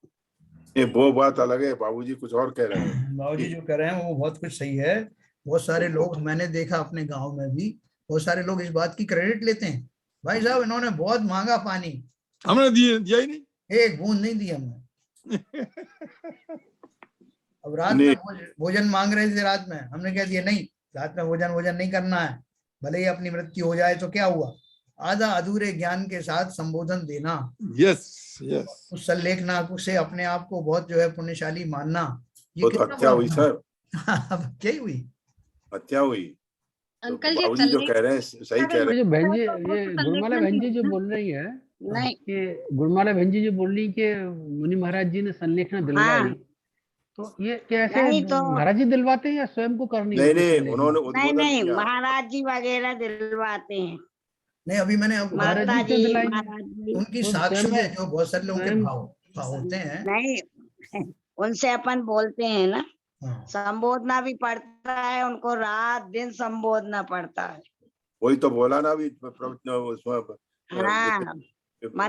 ये वो बात अलग है, बाबूजी कुछ और कह रहे हैं। बाबूजी जो कह रहे हैं वो बहुत कुछ सही है। बहुत सारे लोग, मैंने देखा अपने गांव में भी, बहुत सारे लोग इस बात की क्रेडिट लेते हैं, भाई साहब इन्होंने बहुत मांगा पानी, हमने दिया ही नहीं, एक बूंद नहीं दी हमने। अब रात में भोजन मांग रहे थे, रात में हमने कह दिया नहीं, रात में भोजन नहीं करना है, भले ही अपनी मृत्यु हो जाए तो क्या हुआ, आधा अधूरे ज्ञान के साथ संबोधन देना। यस उस संलेखना से अपने आप को बहुत जो है पुण्यशाली मानना, ये तो हत्या हुई सर, क्या ही हुई, हत्या हुई। अंकल जी बाबूजी जो कह रहे हैं सही कह रहे ये बहन जी, ये संलेखना गुरुमाला बहन जी जो नहीं बोल रही है नहीं कि गुरुमाला बहन जी जो बोल रही कि मुनि महाराज जी ने संलेखना दिलवाई, हाँ तो ये कैसे नहीं तो महाराज जी दिलवाते हैं या स्वयं को करनी नहीं होती है नहीं, संलेखना? उन्होंने नहीं उद्बोधन नहीं किया। महाराज जी वगैरह दिलवाते हैं। नहीं, अभी मैंने आपको महाराज माता जी क्यों जी दिलाएंगे? महाराज जी उनकी वो साक्ष्य स्वयं जो बहुत सारे लोगों के स्वयं भाव भाव होते हैं। नहीं उनसे अपन बोलते हैं ना, हाँ, संबोधना भी पड़ता है उनको, रात दिन संबोधना पड़ता है। वही तो बोला ना अभी उसमें हाँ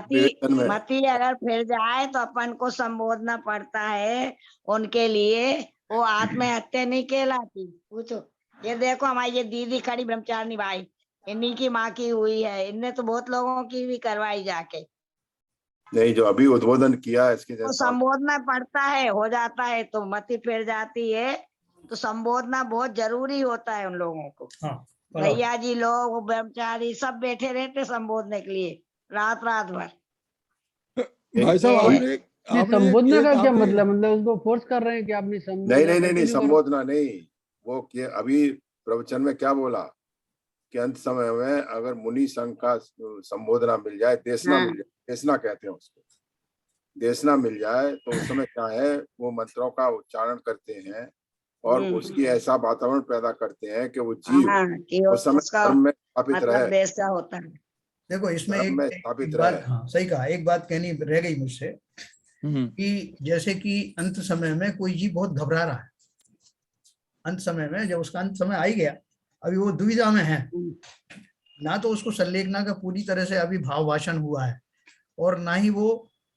विवेचन में। मती अगर फिर जाए तो अपन को संबोधना पड़ता है उनके लिए। वो आत्महत्या नहीं कहलाती। पूछो, ये देखो हमारी ये दीदी खड़ी ब्रह्मचारिणी भाई, इन्हीं की माँ की हुई है, इनने तो बहुत लोगों की भी करवाई जाके। नहीं, जो अभी उद्बोधन किया है इसके तो जैसा संबोधना पड़ता है, हो जाता है तो मती फिर जाती है, तो संबोधना बहुत जरूरी होता है उन लोगों को। हाँ, बराबर। भैया जी लोग, वो ब्रह्मचारी सब बैठे रहते संबोधने के लिए रात रात भर। भाई साहब ये- आपने नहीं, आपने संबोधना का क्या आपने मतलब उसको फोर्स कर रहे हैं कि आपने नहीं संबोधना नहीं नहीं नहीं, कंटिन्यू करो? संबोधना नहीं। वो अभी प्रवचन में क्या बोला कि अंत समय में अगर मुनि संघ का संबोधना मिल जाए, देशना हाँ। मिल जाए, देशना कहते हैं उसको, देशना मिल जाए तो उस समय क्या है, वो मंत्रों का उच्चारण करते हैं और उसकी ऐसा वातावरण पैदा करते हैं कि वो जीव हाँ, कि उस समय उसका धर्म में स्थापित मतलब रहे, देश का होता है। देखो इसमें धर्म में एक स्थापित बात, रहे। हाँ सही कहा, एक बात कहनी रह गई मुझसे कि जैसे कि अंत समय में कोई जीव बहुत घबरा रहा है, अंत समय में जब उसका अंत समय आ ही गया, अभी वो दुविधा में है, ना तो उसको संलेखना का पूरी तरह से अभी भाव भाषण हुआ है, और ना ही वो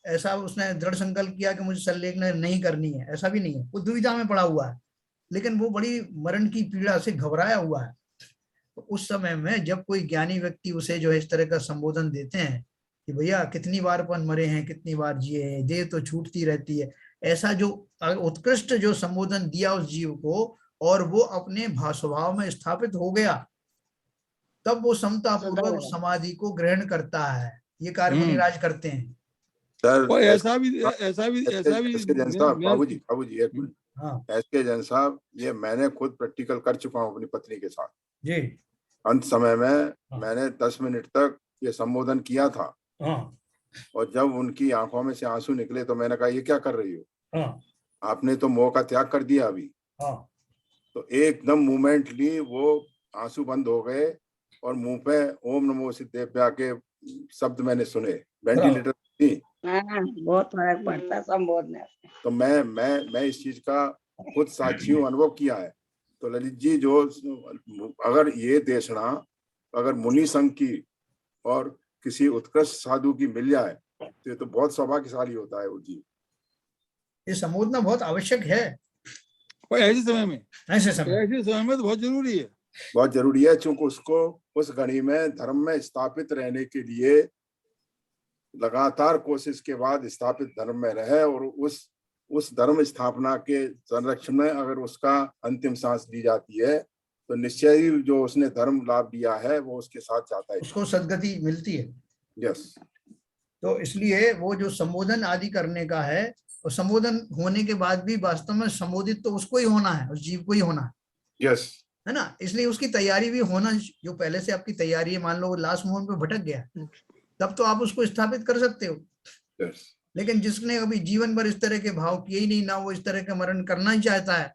ऐसा उसने दृढ़ संकल्प किया कि मुझे संलेखना नहीं करनी है, ऐसा भी नहीं है, वो दुविधा में पड़ा हुआ है, लेकिन वो बड़ी मरण की पीड़ा से घबराया हुआ है। तो उस समय में जब कोई ज्ञानी व्यक्ति उसे जो है इस तरह का संबोधन देते हैं कि भैया कितनी बार अपन मरे हैं, कितनी बार जिए हैं, देह तो छूटती रहती है, ऐसा जो उत्कृष्ट जो संबोधन दिया उस जीव को, और वो अपने स्वभाव में स्थापित हो गया, तब वो समता पूर्वक समाधि को ग्रहण करता है। ये कार्य मुनिराज करते हैं। सर और ऐसा भी एसके जैन साहब, बाबूजी एक मिनट, हाँ एसके जैन साहब, ये मैंने खुद प्रैक्टिकल कर चुका हूँ अपनी पत्नी के साथ। जी, अंत समय में मैंने 10 मिनट तक ये संबोधन किया था, हाँ और जब उनकी आंखों में से आंसू निकले तो मैंने कहा ये क्या कर रही हो, हाँ आपने तो मोह का त्याग कर दिया अभी। हाँ, तो एकदम मोमेंटली वो आंसू बंद हो गए और मुंह पे ओम नमो सिद्धेभ्या के शब्द मैंने सुने। वेंटिलेटर थी। बहुत फर्क पड़ता संबोधना से। तो मैं इस चीज का खुद साक्षी हूँ, अनुभव किया है। तो ललित जी, जो अगर ये देशना अगर मुनि संघ की और किसी उत्कृष्ट साधु की मिल जाए तो ये तो बहुत सौभाग्यशाली होता है वो जी। ये संबोधना बहुत आवश्यक है और ऐसे समय में तो बहुत जरूरी है, बहुत जरूरी है, क्योंकि उसको उस घड़ी में धर्म में स्थापित रहने के लिए लगातार कोशिश के बाद स्थापित धर्म में रहे, और उस धर्म स्थापना के संरक्षण में अगर उसका अंतिम सांस ली जाती है तो निश्चय ही जो उसने धर्म लाभ लिया है वो उसके साथ जाता है, उसको सद्गति मिलती है। यस। तो इसलिए वो जो संबोधन आदि करने का है, और संबोधन होने के बाद भी वास्तव में संबोधित तो उसको ही होना है, उस जीव को ही होना है, यस, है ना। इसलिए उसकी तैयारी भी होना, जो पहले से आपकी तैयारी है, मान लो लास्ट मोमेंट पे भटक गया, तब तो आप उसको स्थापित कर सकते हो। यस। लेकिन जिसने अभी जीवन भर इस तरह के भाव किए ही नहीं, ना वो इस तरह का मरण करना ही चाहता है,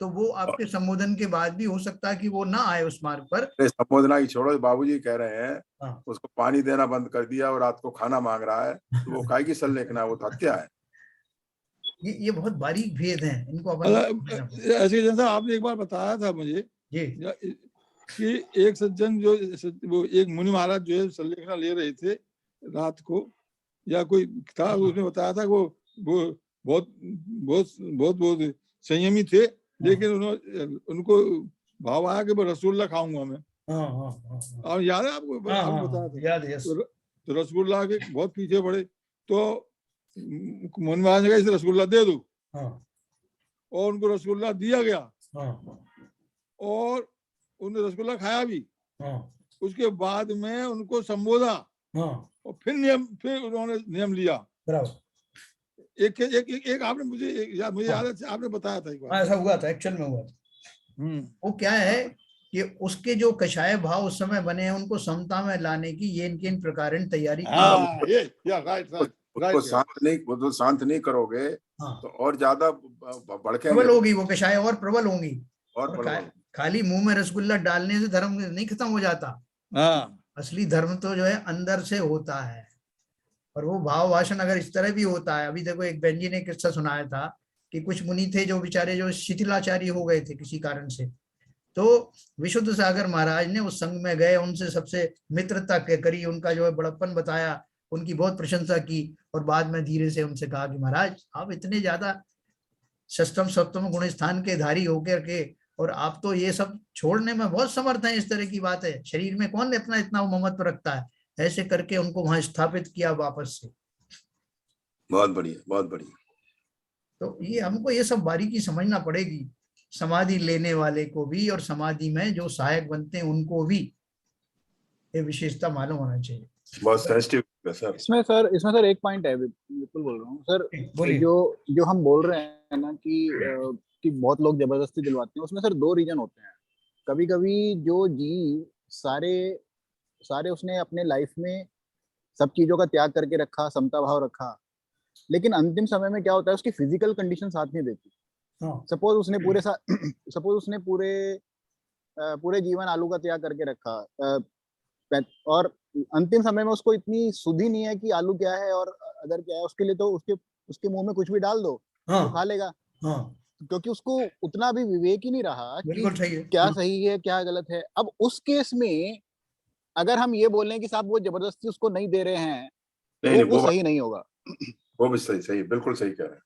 तो वो आपके संबोधन के बाद भी हो सकता है कि वो ना आए उस मार्ग पर। संबोधना की छोड़ो, बाबूजी कह रहे हैं हाँ। उसको पानी देना बंद कर दिया और रात को खाना मांग रहा है, तो वो काय की संलेखना है, वो तो हत्या है। ये बहुत बारीक भेद है, इनको अपन ऐसे जैसा आपने एक बार बताया था मुझे जी कि एक सज्जन जो वो एक मुनि महाराज जो है संलेखना ले रहे थे रात को, या कोई था, उसने बताया था वो बहुत बहुत बहुत बहुत संयमी थे, लेकिन उनको भाव आया कि मैं रसगुल्ला खाऊंगा मैं। और याद है आपको? आपने बताया था, याद है। तो रसगुल्ला के बहुत पीछे पड़े, तो मुनि महाराज ने कहा इसे रसगुल्ला दे दो, और उनको रसगुल्ला दिया गया, और उन्होंने रसगुल्ला खाया भी। उसके बाद में उनको संबोधा, और फिर उन्होंने नियम लिया। एक आपने मुझे याद है, आपने बताया था एक बार। ऐसा हुआ था, एक्चुअल में हुआ था। वो क्या है कि उसके जो कषाय भाव उस समय बने हैं उनको समता में लाने की ये इनके इन प्रकार तैयारी की। हाँ, ये राइट उसको शांत नहीं करोगे हाँ, तो और ज्यादा भड़केंगे, प्रबल होगी वो कषाय और प्रबल होंगी। और और प्रबल। खाली मुंह में रसगुल्ला डालने से धर्म नहीं खत्म हो जाता। हाँ, असली धर्म तो जो है अंदर से होता है। और वो भाव भाषण अगर इस तरह भी होता है, अभी देखो एक बहन जी ने किस्सा सुनाया था कि कुछ मुनि थे जो बेचारे जो शिथिलाचारी हो गए थे किसी कारण से, तो विशुद्ध सागर महाराज ने उस संघ में गए, उनसे सबसे मित्रता करी, उनका जो है बड़प्पन बताया, उनकी बहुत प्रशंसा की, और बाद में धीरे से उनसे कहा कि महाराज आप इतने ज्यादा षष्टम सप्तम गुण स्थान के धारी होकर के, और आप तो ये सब छोड़ने में बहुत समर्थ हैं, इस तरह की बात है, शरीर में कौन अपना इतना ममत्व रखता है। ऐसे करके उनको वहां स्थापित किया वापस से। बहुत बढ़िया, बहुत बढ़िया। तो ये हमको ये सब बारीकी समझना पड़ेगी, समाधि लेने वाले को भी और समाधि में जो सहायक बनते हैं उनको भी ये विशेषता मालूम होना चाहिए। बहुत सेंसिटिव है सर। इसमें सर एक पॉइंट है, बिल्कुल बोल रहा हूँ सर। बोलिए। जो हम बोल रहे हैं ना कि बहुत लोग जबरदस्ती दिलवाते हैं, उसमें सर 2 रीजन होते हैं। कभी कभी जो जीव सारे उसने अपने लाइफ में सब चीजों का त्याग करके रखा, समता भाव रखा, लेकिन अंतिम समय में क्या होता है, उसकी फिजिकल कंडीशन साथ नहीं देती। सपोज उसने पूरे जीवन आलू का त्याग करके रखा, और अंतिम समय में उसको इतनी सुधि नहीं है कि आलू क्या है और अदर क्या है, उसके लिए तो उसके मुंह में कुछ भी डाल दो तो खा लेगा, क्योंकि उसको उतना भी विवेक ही नहीं रहा कि क्या सही है क्या गलत है। अब उस केस में अगर हम ये बोलें कि साहब वो जबरदस्ती उसको नहीं दे रहे हैं, वो सही नहीं होगा। वो भी सही, बिल्कुल सही कह रहे हैं।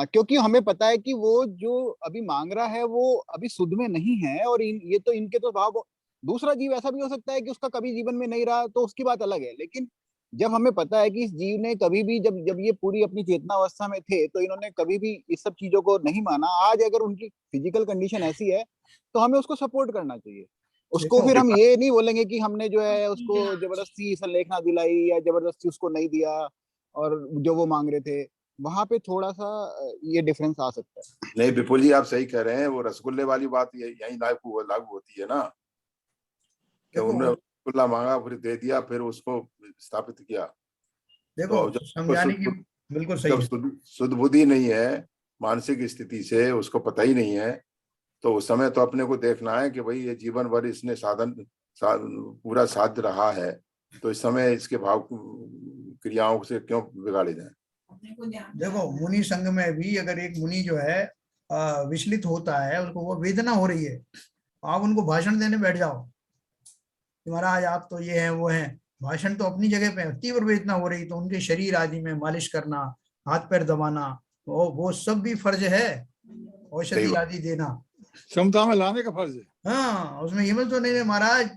क्योंकि हमें पता है कि वो जो अभी मांग रहा है वो अभी सुध में नहीं है, और ये तो इनके तो भाव। दूसरा जीव ऐसा भी हो सकता है कि उसका कभी जीवन में नहीं रहा, तो उसकी बात अलग है। लेकिन जब हमें पता है कि इस जीव ने कभी भी जब ये पूरी अपनी चेतना अवस्था में थे तो इन्होंने कभी भी इस सब चीजों को नहीं माना। आज अगर उनकी फिजिकल कंडीशन ऐसी है तो हमें उसको सपोर्ट करना चाहिए। उसको फिर हम ये नहीं बोलेंगे कि हमने जो है उसको जबरदस्ती संलेखना दिलाई या जबरदस्ती उसको नहीं दिया, और जो वो मांग रहे थे वहां पे थोड़ा सा ये डिफरेंस आ सकता है। नहीं विपुल जी, आप सही कह रहे हैं। वो रसगुल्ले वाली बात यही लागू होती है ना, कि उन्होंने रसगुल्ला मांगा, फिर दे दिया, फिर उसको स्थापित किया। देखो तो समझाने की बिल्कुल सही है। जब शुद्ध बुद्धि नहीं है, मानसिक स्थिति से उसको पता ही नहीं है, तो उस समय तो अपने को देखना है कि भाई ये जीवन भर इसने पूरा साध रहा है, तो इस समय इसके भाव क्रियाओं से क्यों बिगाड़े जाए। देखो मुनि संघ में भी अगर एक मुनि जो है विचलित होता है, उसको वो वेदना हो रही है, आप उनको भाषण देने बैठ जाओ कि महाराज आप तो ये हैं वो हैं, भाषण तो अपनी जगह पे, तीव्र वेदना हो रही तो उनके शरीर आदि में मालिश करना, हाथ पैर दबाना, वो सब भी फर्ज है, औषधि आदि देना, क्षमता में लाने का फर्ज है। हाँ, उसमें ये मत तो नहीं महाराज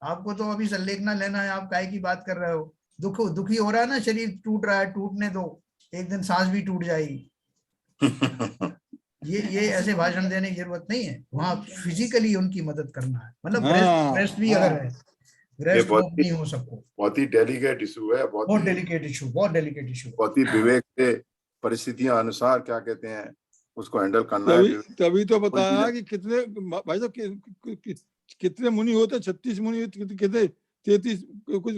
आपको तो अभी संलेखना लेना है, आप काय की बात कर रहे हो, दुखी हो रहा है ना, शरीर टूट रहा है, टूटने दो, एक दिन सांस भी टूट जाएगी। ये ऐसे भाषण देने की जरूरत नहीं है, वहां फिजिकली उनकी मदद करना है। मतलब ब्रेस्ट भी अगर है, ब्रेस्ट नहीं हो सबको, बहुत ही डेलिकेट इशू है, बहुत डेलिकेट इशू, बहुत डेलिकेट इशू, बहुत ही विवेक से परिस्थितियां अनुसार क्या कहते हैं उसको हैंडल करना है। तभी तो बताया कि कितने भाई साहब कितने मुनि होते, 36 मुनि, कितने 33 कुछ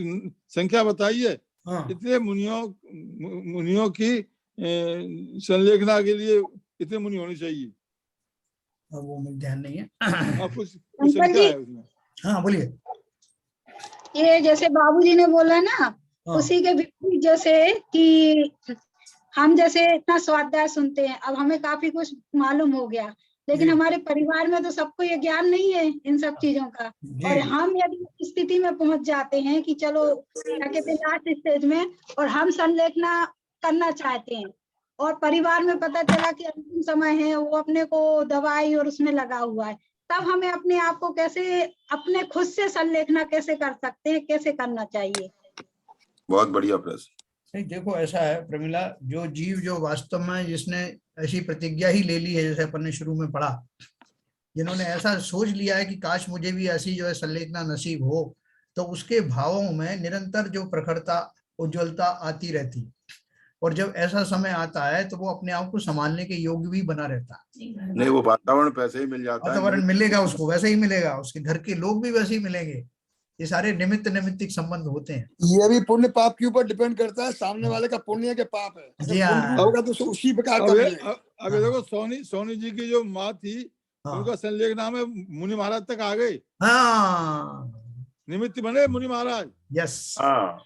संख्या बताई है। कितने मुनियों की संलेखना के लिए कितने मुनि होने चाहिए, वो मुझे ध्यान नहीं है। कुछ संख्या है उसमें। हाँ बोलिए। ये जैसे बाबूजी ने बोला ना, उसी के विपरीत, जैसे कि हम जैसे इतना स्वाध्याय सुनते हैं, अब हमें काफी कुछ मालूम हो गया, लेकिन हमारे परिवार में तो सबको ये ज्ञान नहीं है इन सब चीजों का। और हम यदि स्थिति में पहुंच जाते हैं कि चलो क्या कहते हैं लास्ट स्टेज में, और हम संलेखना करना चाहते हैं, और परिवार में पता चला कि अंतिम समय है, वो अपने को दवाई और उसमें लगा हुआ है, तब हमें अपने आप को कैसे, अपने खुद से संलेखना कैसे कर सकते हैं, कैसे करना चाहिए? बहुत बढ़िया प्रश्न। नहीं देखो ऐसा है प्रमिला, जो जीव जो वास्तव में जिसने ऐसी प्रतिज्ञा ही ले ली है, जैसे अपन ने शुरू में पढ़ा, जिन्होंने ऐसा सोच लिया है कि काश मुझे भी ऐसी जो है संलेखना नसीब हो, तो उसके भावों में निरंतर जो प्रखरता, उज्ज्वलता आती रहती। और जब ऐसा समय आता है तो वो अपने आप को संभालने के योग्य भी बना रहता है। नहीं, वो वातावरण पैसे ही मिल जाता है। वातावरण मिलेगा उसको, वैसे ही मिलेगा, उसके घर के लोग भी वैसे ही मिलेंगे। ये सारे निमित्त नैमित्तिक संबंध होते हैं। ये भी पुण्य पाप के ऊपर डिपेंड करता है, सामने वाले का पुण्य है कि पाप है। अगर जी पुण्य हाँ। होगा तो उसी प्रकार का अब ये मिलेगा। अब ये देखो, सोनी जी की जो माँ थी, हाँ। उनका संलेख नाम है, मुनि महाराज तक आ गए, हाँ, निमित्त बने मुनि महाराज। यस, हाँ,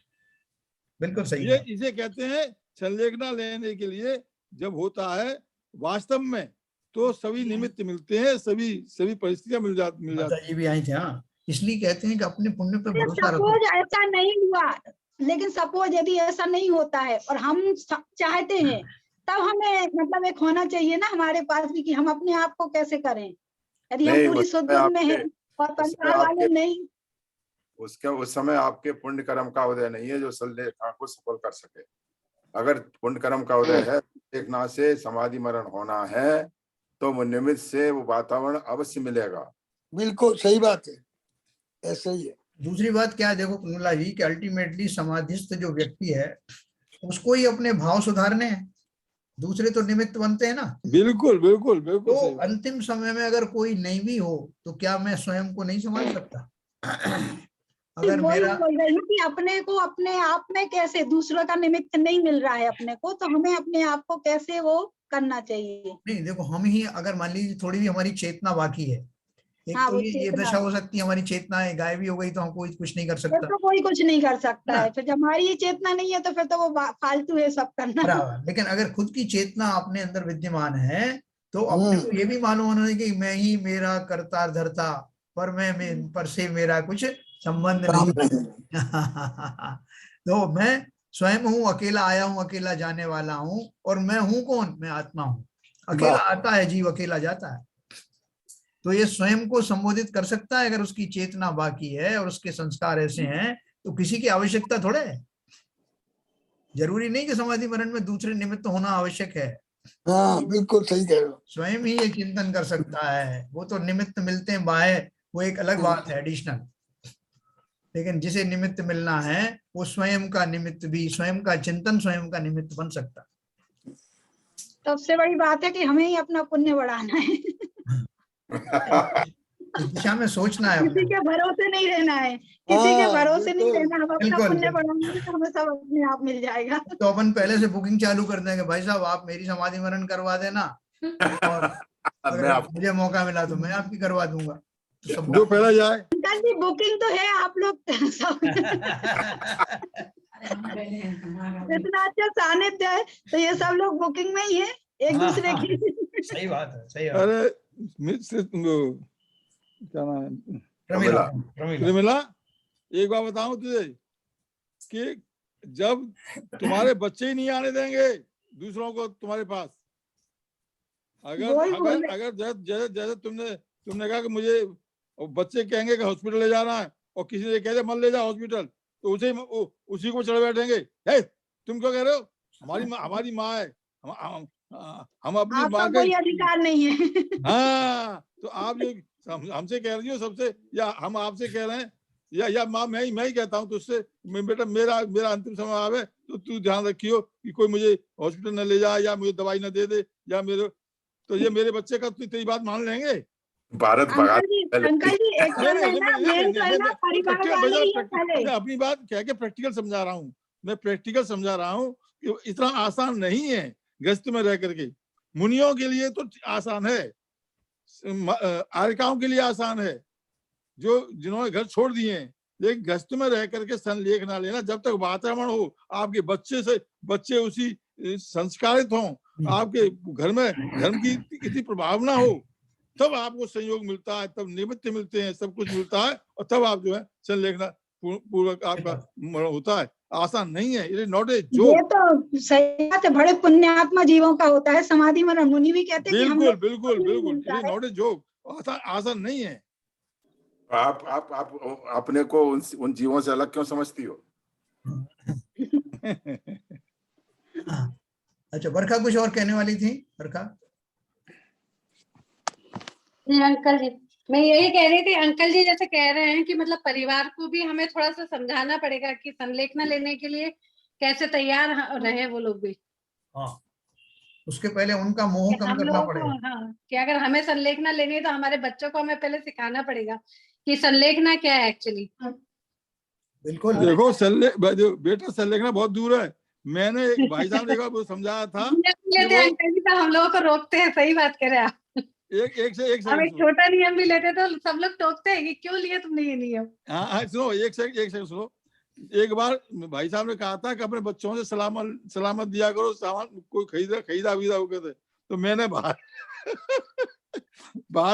बिल्कुल सही ये बात। इसे कहते हैं संलेखना लेने के लिए जब होता है वास्तव में, तो सभी निमित्त मिलते हैं, सभी परिस्थितियां मिल जाती माता जी भी आई थी। हाँ, इसलिए कहते हैं कि अपने पुण्य पे भरोसा रखो। सपोज ऐसा नहीं हुआ, लेकिन सपोज यदि ऐसा नहीं होता है और हम चाहते हैं, तब हमें मतलब एक होना चाहिए ना हमारे पास भी कि हम अपने आप को कैसे करें। यदि हम नहीं, पूरी उस समय शुद्ध में हैं आपके और परिवार वाले आपके नहीं, उस समय आपके पुण्य कर्म का उदय नहीं है जो संलेखना को सफल कर सके। अगर पुण्य कर्म का उदय है, संलेखना से समाधि मरण होना है, तो वो निमित्त से वो वातावरण अवश्य मिलेगा। बिल्कुल सही बात है, ऐसा ही है। दूसरी बात क्या है, देखो कुंडला जी, कि अल्टीमेटली समाधिस्थ जो व्यक्ति है उसको ही अपने भाव सुधारने हैं, दूसरे तो निमित्त बनते हैं ना। बिल्कुल बिल्कुल बिल्कुल तो सही बात। अंतिम समय में अगर कोई नहीं भी हो तो क्या मैं स्वयं को नहीं संभाल सकता? अगर वही मेरा, बोल रही हूँ कि अपने को अपने आप में कैसे, दूसरों का निमित्त नहीं मिल रहा है अपने को, तो हमें अपने आप को कैसे वो करना चाहिए। नहीं देखो, हम ही अगर मान लीजिए थोड़ी भी हमारी चेतना बाकी है, एक हाँ, तो वो ये चेतना दशा हो सकती है हमारी चेतना है गायब ही हो गई तो हम कोई कुछ नहीं कर फिर सकता। तो कोई कुछ नहीं कर सकता ना। है। फिर जब हमारी ये चेतना नहीं है तो फिर तो वो फालतू है सब करना। बराबर, लेकिन अगर खुद की चेतना अपने अंदर विद्यमान है तो अपने को ये भी मालूम होना चाहिए कि मैं ही मेरा करता धरता, पर से मेरा कुछ संबंध काम नहीं। नहीं। तो मैं स्वयं हूँ, अकेला आया हूँ, अकेला जाने वाला हूँ, और मैं हूँ कौन? मैं आत्मा हूँ। अकेला आता है जीव, अकेला जाता है। तो ये स्वयं को संबोधित कर सकता है अगर उसकी चेतना बाकी है और उसके संस्कार ऐसे हैं, तो किसी की आवश्यकता थोड़े है। जरूरी नहीं कि समाधि मरण में दूसरे निमित्त होना आवश्यक है। हाँ, बिल्कुल सही कह रहे हो। स्वयं ही ये चिंतन कर सकता है। वो तो निमित्त मिलते हैं बाह्य, वो एक अलग बात है, एडिशनल। लेकिन जिसे निमित्त मिलना है वो स्वयं का निमित्त भी, स्वयं का चिंतन स्वयं का निमित्त बन सकता है। सबसे बड़ी बात है कि हमें ही अपना पुण्य बढ़ाना है। इस दिशा में सोचना है किसी अपने। के भरोसे नहीं रहना है, किसी के भरोसे नहीं बिल्कुल। रहना। हम अपना बिल्कुल पुण्य बिल्कुल। बढ़ाएंगे तो हमें सब अपने आप मिल जाएगा। तो अपन पहले से बुकिंग चालू कर देंगे, भाई साहब आप मेरी समाधि मरण करवा देना, और मैं अगर मुझे मौका मिला तो मैं आपकी करवा दूंगा। तो सब जो पहला जाए। अंकल जी, बुकिंग तो है, आप लोग सब इतना अच्छा सानिध्य है तो ये सब लोग बुकिंग में ही है एक दूसरे की। सही बात है, सही बात है। अरे क्या नाम है, प्रमिला, प्रमिला, एक बात बताऊं तुझे कि जब तुम्हारे बच्चे ही नहीं आने देंगे दूसरों को तुम्हारे पास, अगर जैसे तुमने कहा कि मुझे बच्चे कहेंगे कि हॉस्पिटल ले जाना है और किसी ने कह दिया मत ले जाओ हॉस्पिटल, तो उसी को चढ़ बैठेंगे, हे तुम क्यों कह रहे हो, हमारी माँ है, हम अपनी माँ आपका कोई अधिकार नहीं है। हाँ, तो आप जो हमसे कह रही हो सबसे, या हम आपसे कह रहे हैं, या माँ मैं ही कहता हूँ तुझसे, बेटा मेरा अंतिम समय आवे तो तू ध्यान रखियो कि कोई मुझे हॉस्पिटल न ले जाए या मुझे दवाई न दे दे, या तो ये मेरे बच्चे का तेरी बात मान लेंगे? भारत भगा अंकल जी एक बार है ना, मेन तो है ना परिवार वाले ही है पहले। मैं अपनी बात कह के प्रैक्टिकल समझा रहा हूँ, मैं प्रैक्टिकल समझा रहा हूँ कि इतना आसान नहीं है गृहस्थ में रह करके। मुनियों के लिए तो आसान है, आर्यकाओं के लिए आसान है जो जिन्होंने घर छोड़ दिए हैं, लेकिन गृहस्थ में रह करके संलेख ना लेना। जब तक वातावरण हो, आपके बच्चे उसी संस्कारित हों, आपके घर में धर्म की इतनी प्रभावना हो, तब आपको संयोग मिलता है, तब निमित्त मिलते हैं, सब कुछ मिलता है, और तब आप जो है संलेखना पूर्वक आपका मरण होता है। आसान नहीं है, it is not a joke. ये तो सही बात है, बड़े पुण्यात्मा जीवों का होता है समाधि मरण। मुनि भी कहते हैं कि हम लोग बिल्कुल it is not a joke, आसान नहीं है। आप अपने को उन जीवों से अलग क्यों समझती हो? अच्छा, बरखा कुछ और कहने वाली थी? बरखा जी अंकल जी, मैं यही कह रही थी, अंकल जी जैसे कह रहे हैं कि मतलब परिवार को भी हमें थोड़ा सा समझाना पड़ेगा कि संलेखना लेने के लिए कैसे तैयार रहे वो लोग भी। हाँ, उसके पहले उनका मोह कि कम हम करना लोगों को, पड़ेगा। हाँ, कि अगर हमें संलेखना लेनी है तो हमारे बच्चों को हमें पहले सिखाना पड़ेगा कि संलेखना क्या है एक्चुअली। बिल्कुल। देखो बेटा संलेखना बहुत दूर है। मैंने एक भाई साहब ने एक बार वो समझाया था कि लेते वो हैं अंकल जी, तो हम लोगों को रोकते हैं, सही बात कह रहे हैं आप। एक हम सेकंड एक सुनो। छोटा नियम भी लेते तो सब लोग टोकते हैं कि क्यों लिए तुमने ये नियम। हाँ सुनो, एक सेकंड सुनो। एक बार भाई साहब ने कहा था कि अपने बच्चों से सलामत दिया करो, सामान कोई खरीदा होकर थे। तो मैंने बाहर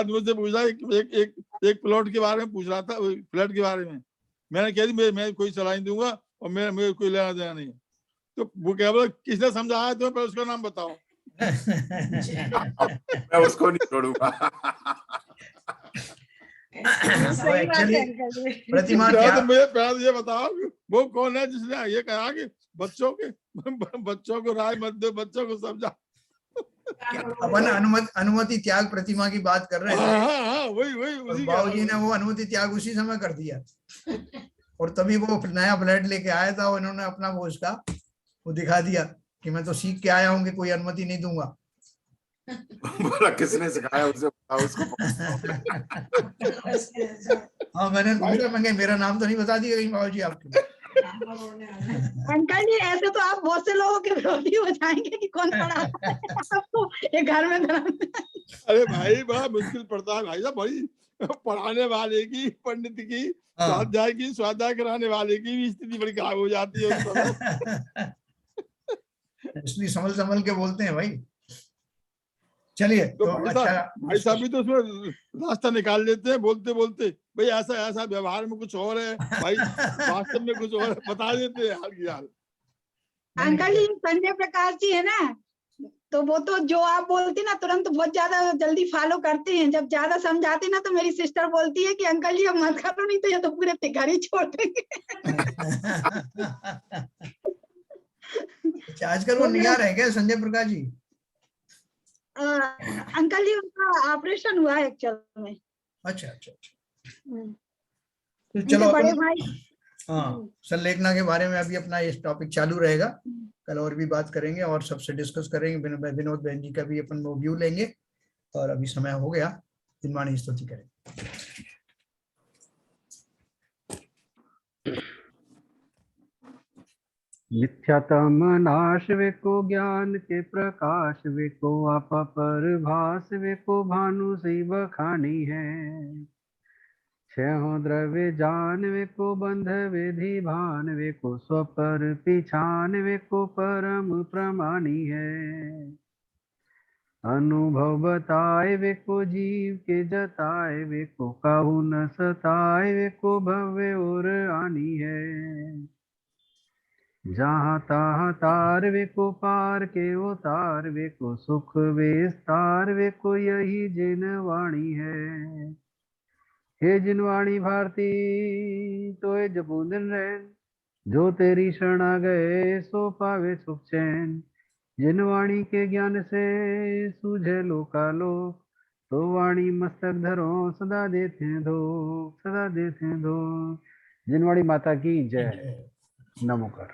मुझसे पूछा, एक प्लॉट के बारे में पूछ रहा था, फ्लैट के बारे में। मैंने कह दी मैं कोई सलाह नहीं दूंगा और मेरे कोई लेना देना नहीं है। तो वो क्या बोला, किसने समझाया तुम्हें, पर उसका नाम बताओ। मैं उसको नहीं छोड़ूंगा। तो सही बात है एक्चुअली अंकल जी। प्रतिमा तो क्या, मुझे पहले ये बताओ वो कौन है जिसने ये कहा कि बच्चों को राय मत दो, बच्चों को समझा। अपन अनुमति त्याग प्रतिमा की बात कर रहे थे, हाँ, वही और उसी बाबूजी ने वो अनुमति त्याग उसी समय कर दिया, और तभी वो नया फ्लैट लेके आया था, उन्होंने अपना वो उसका वो दिखा दिया कि मैं तो सीख के आया हूँ कि कोई अनुमति नहीं दूंगा। बोला किसने सिखाया उसे बताओ उसको। हाँ, मैंने पूछा, मैं मेरा नाम तो नहीं बता दिया कहीं बाबूजी आपके। अंकल जी ऐसे तो आप बहुत से लोगों के विरोधी हो जाएंगे कि कौन पढ़ाता है आपको ये घर में धर्म। अरे भाई बड़ा मुश्किल पड़ता है भाई साहब, बड़ी पढ़ाने वाले की, पंडित की, स्वाध्याय कराने वाले की भी स्थिति बड़ी खराब हो जाती है उस समय। इसलिए संभल के बोलते हैं भाई। चलिए, तो तो अच्छा, भाई साहब भी तो उसमें रास्ता निकाल लेते हैं बोलते बोलते, भाई ऐसा व्यवहार में कुछ और है, भाई वास्तव में कुछ और है, बता देते हैं हाल की हाल। अंकल जी संजय प्रकाश जी है ना, तो वो तो जो आप बोलती ना तुरंत बहुत ज्यादा जल्दी फॉलो करते हैं। जब ज्यादा समझाती ना तो मेरी सिस्टर बोलती है कि अंकल जी अब मत करो, नहीं तो ये तो पूरे घर ही छोड़ देंगे। अच्छा, आजकल वो निगार है क्या संजय प्रकाश जी? अंकल जी उनका ऑपरेशन हुआ है एक्चुअल में। अच्छा अच्छा अच्छा। तो इनके चलो बड़े अपन, भाई, हाँ, संलेखना के बारे में अभी अपना ये टॉपिक चालू रहेगा, कल और भी बात करेंगे और सबसे डिस्कस करेंगे। विनोद बहन जी का भी अपन वो व्यू लेंगे। और अभी समय हो गया, दिनवाणी स्तुति करें। मिथ्यातम नाश वेको ज्ञान के प्रकाश वेको आपा पर भास वेको भानु सी बखानी है। छह द्रव्य जान वेको बंध विधि भान वेको स्वपर पिछान वेको परम प्रमाणी है। अनुभव बताए वेको जीव के जताए वेको काहू न सताए वेको भव्य और आनी है। जहाँ तहाँ तार वेको पार के उतार वेको सुख विस्तार वेको यही जिन वाणी है। हे जिनवाणी भारती तोए जपू दिन रैन, जो तेरी शरण आ गए सो पावे सुख चैन। जिनवाणी के ज्ञान से सूझे लोकालोक, तो वाणी मस्तक धरो सदा देते हैं धो, सदा देते हैं धो। जिनवाणी माता की जय। नमोकार।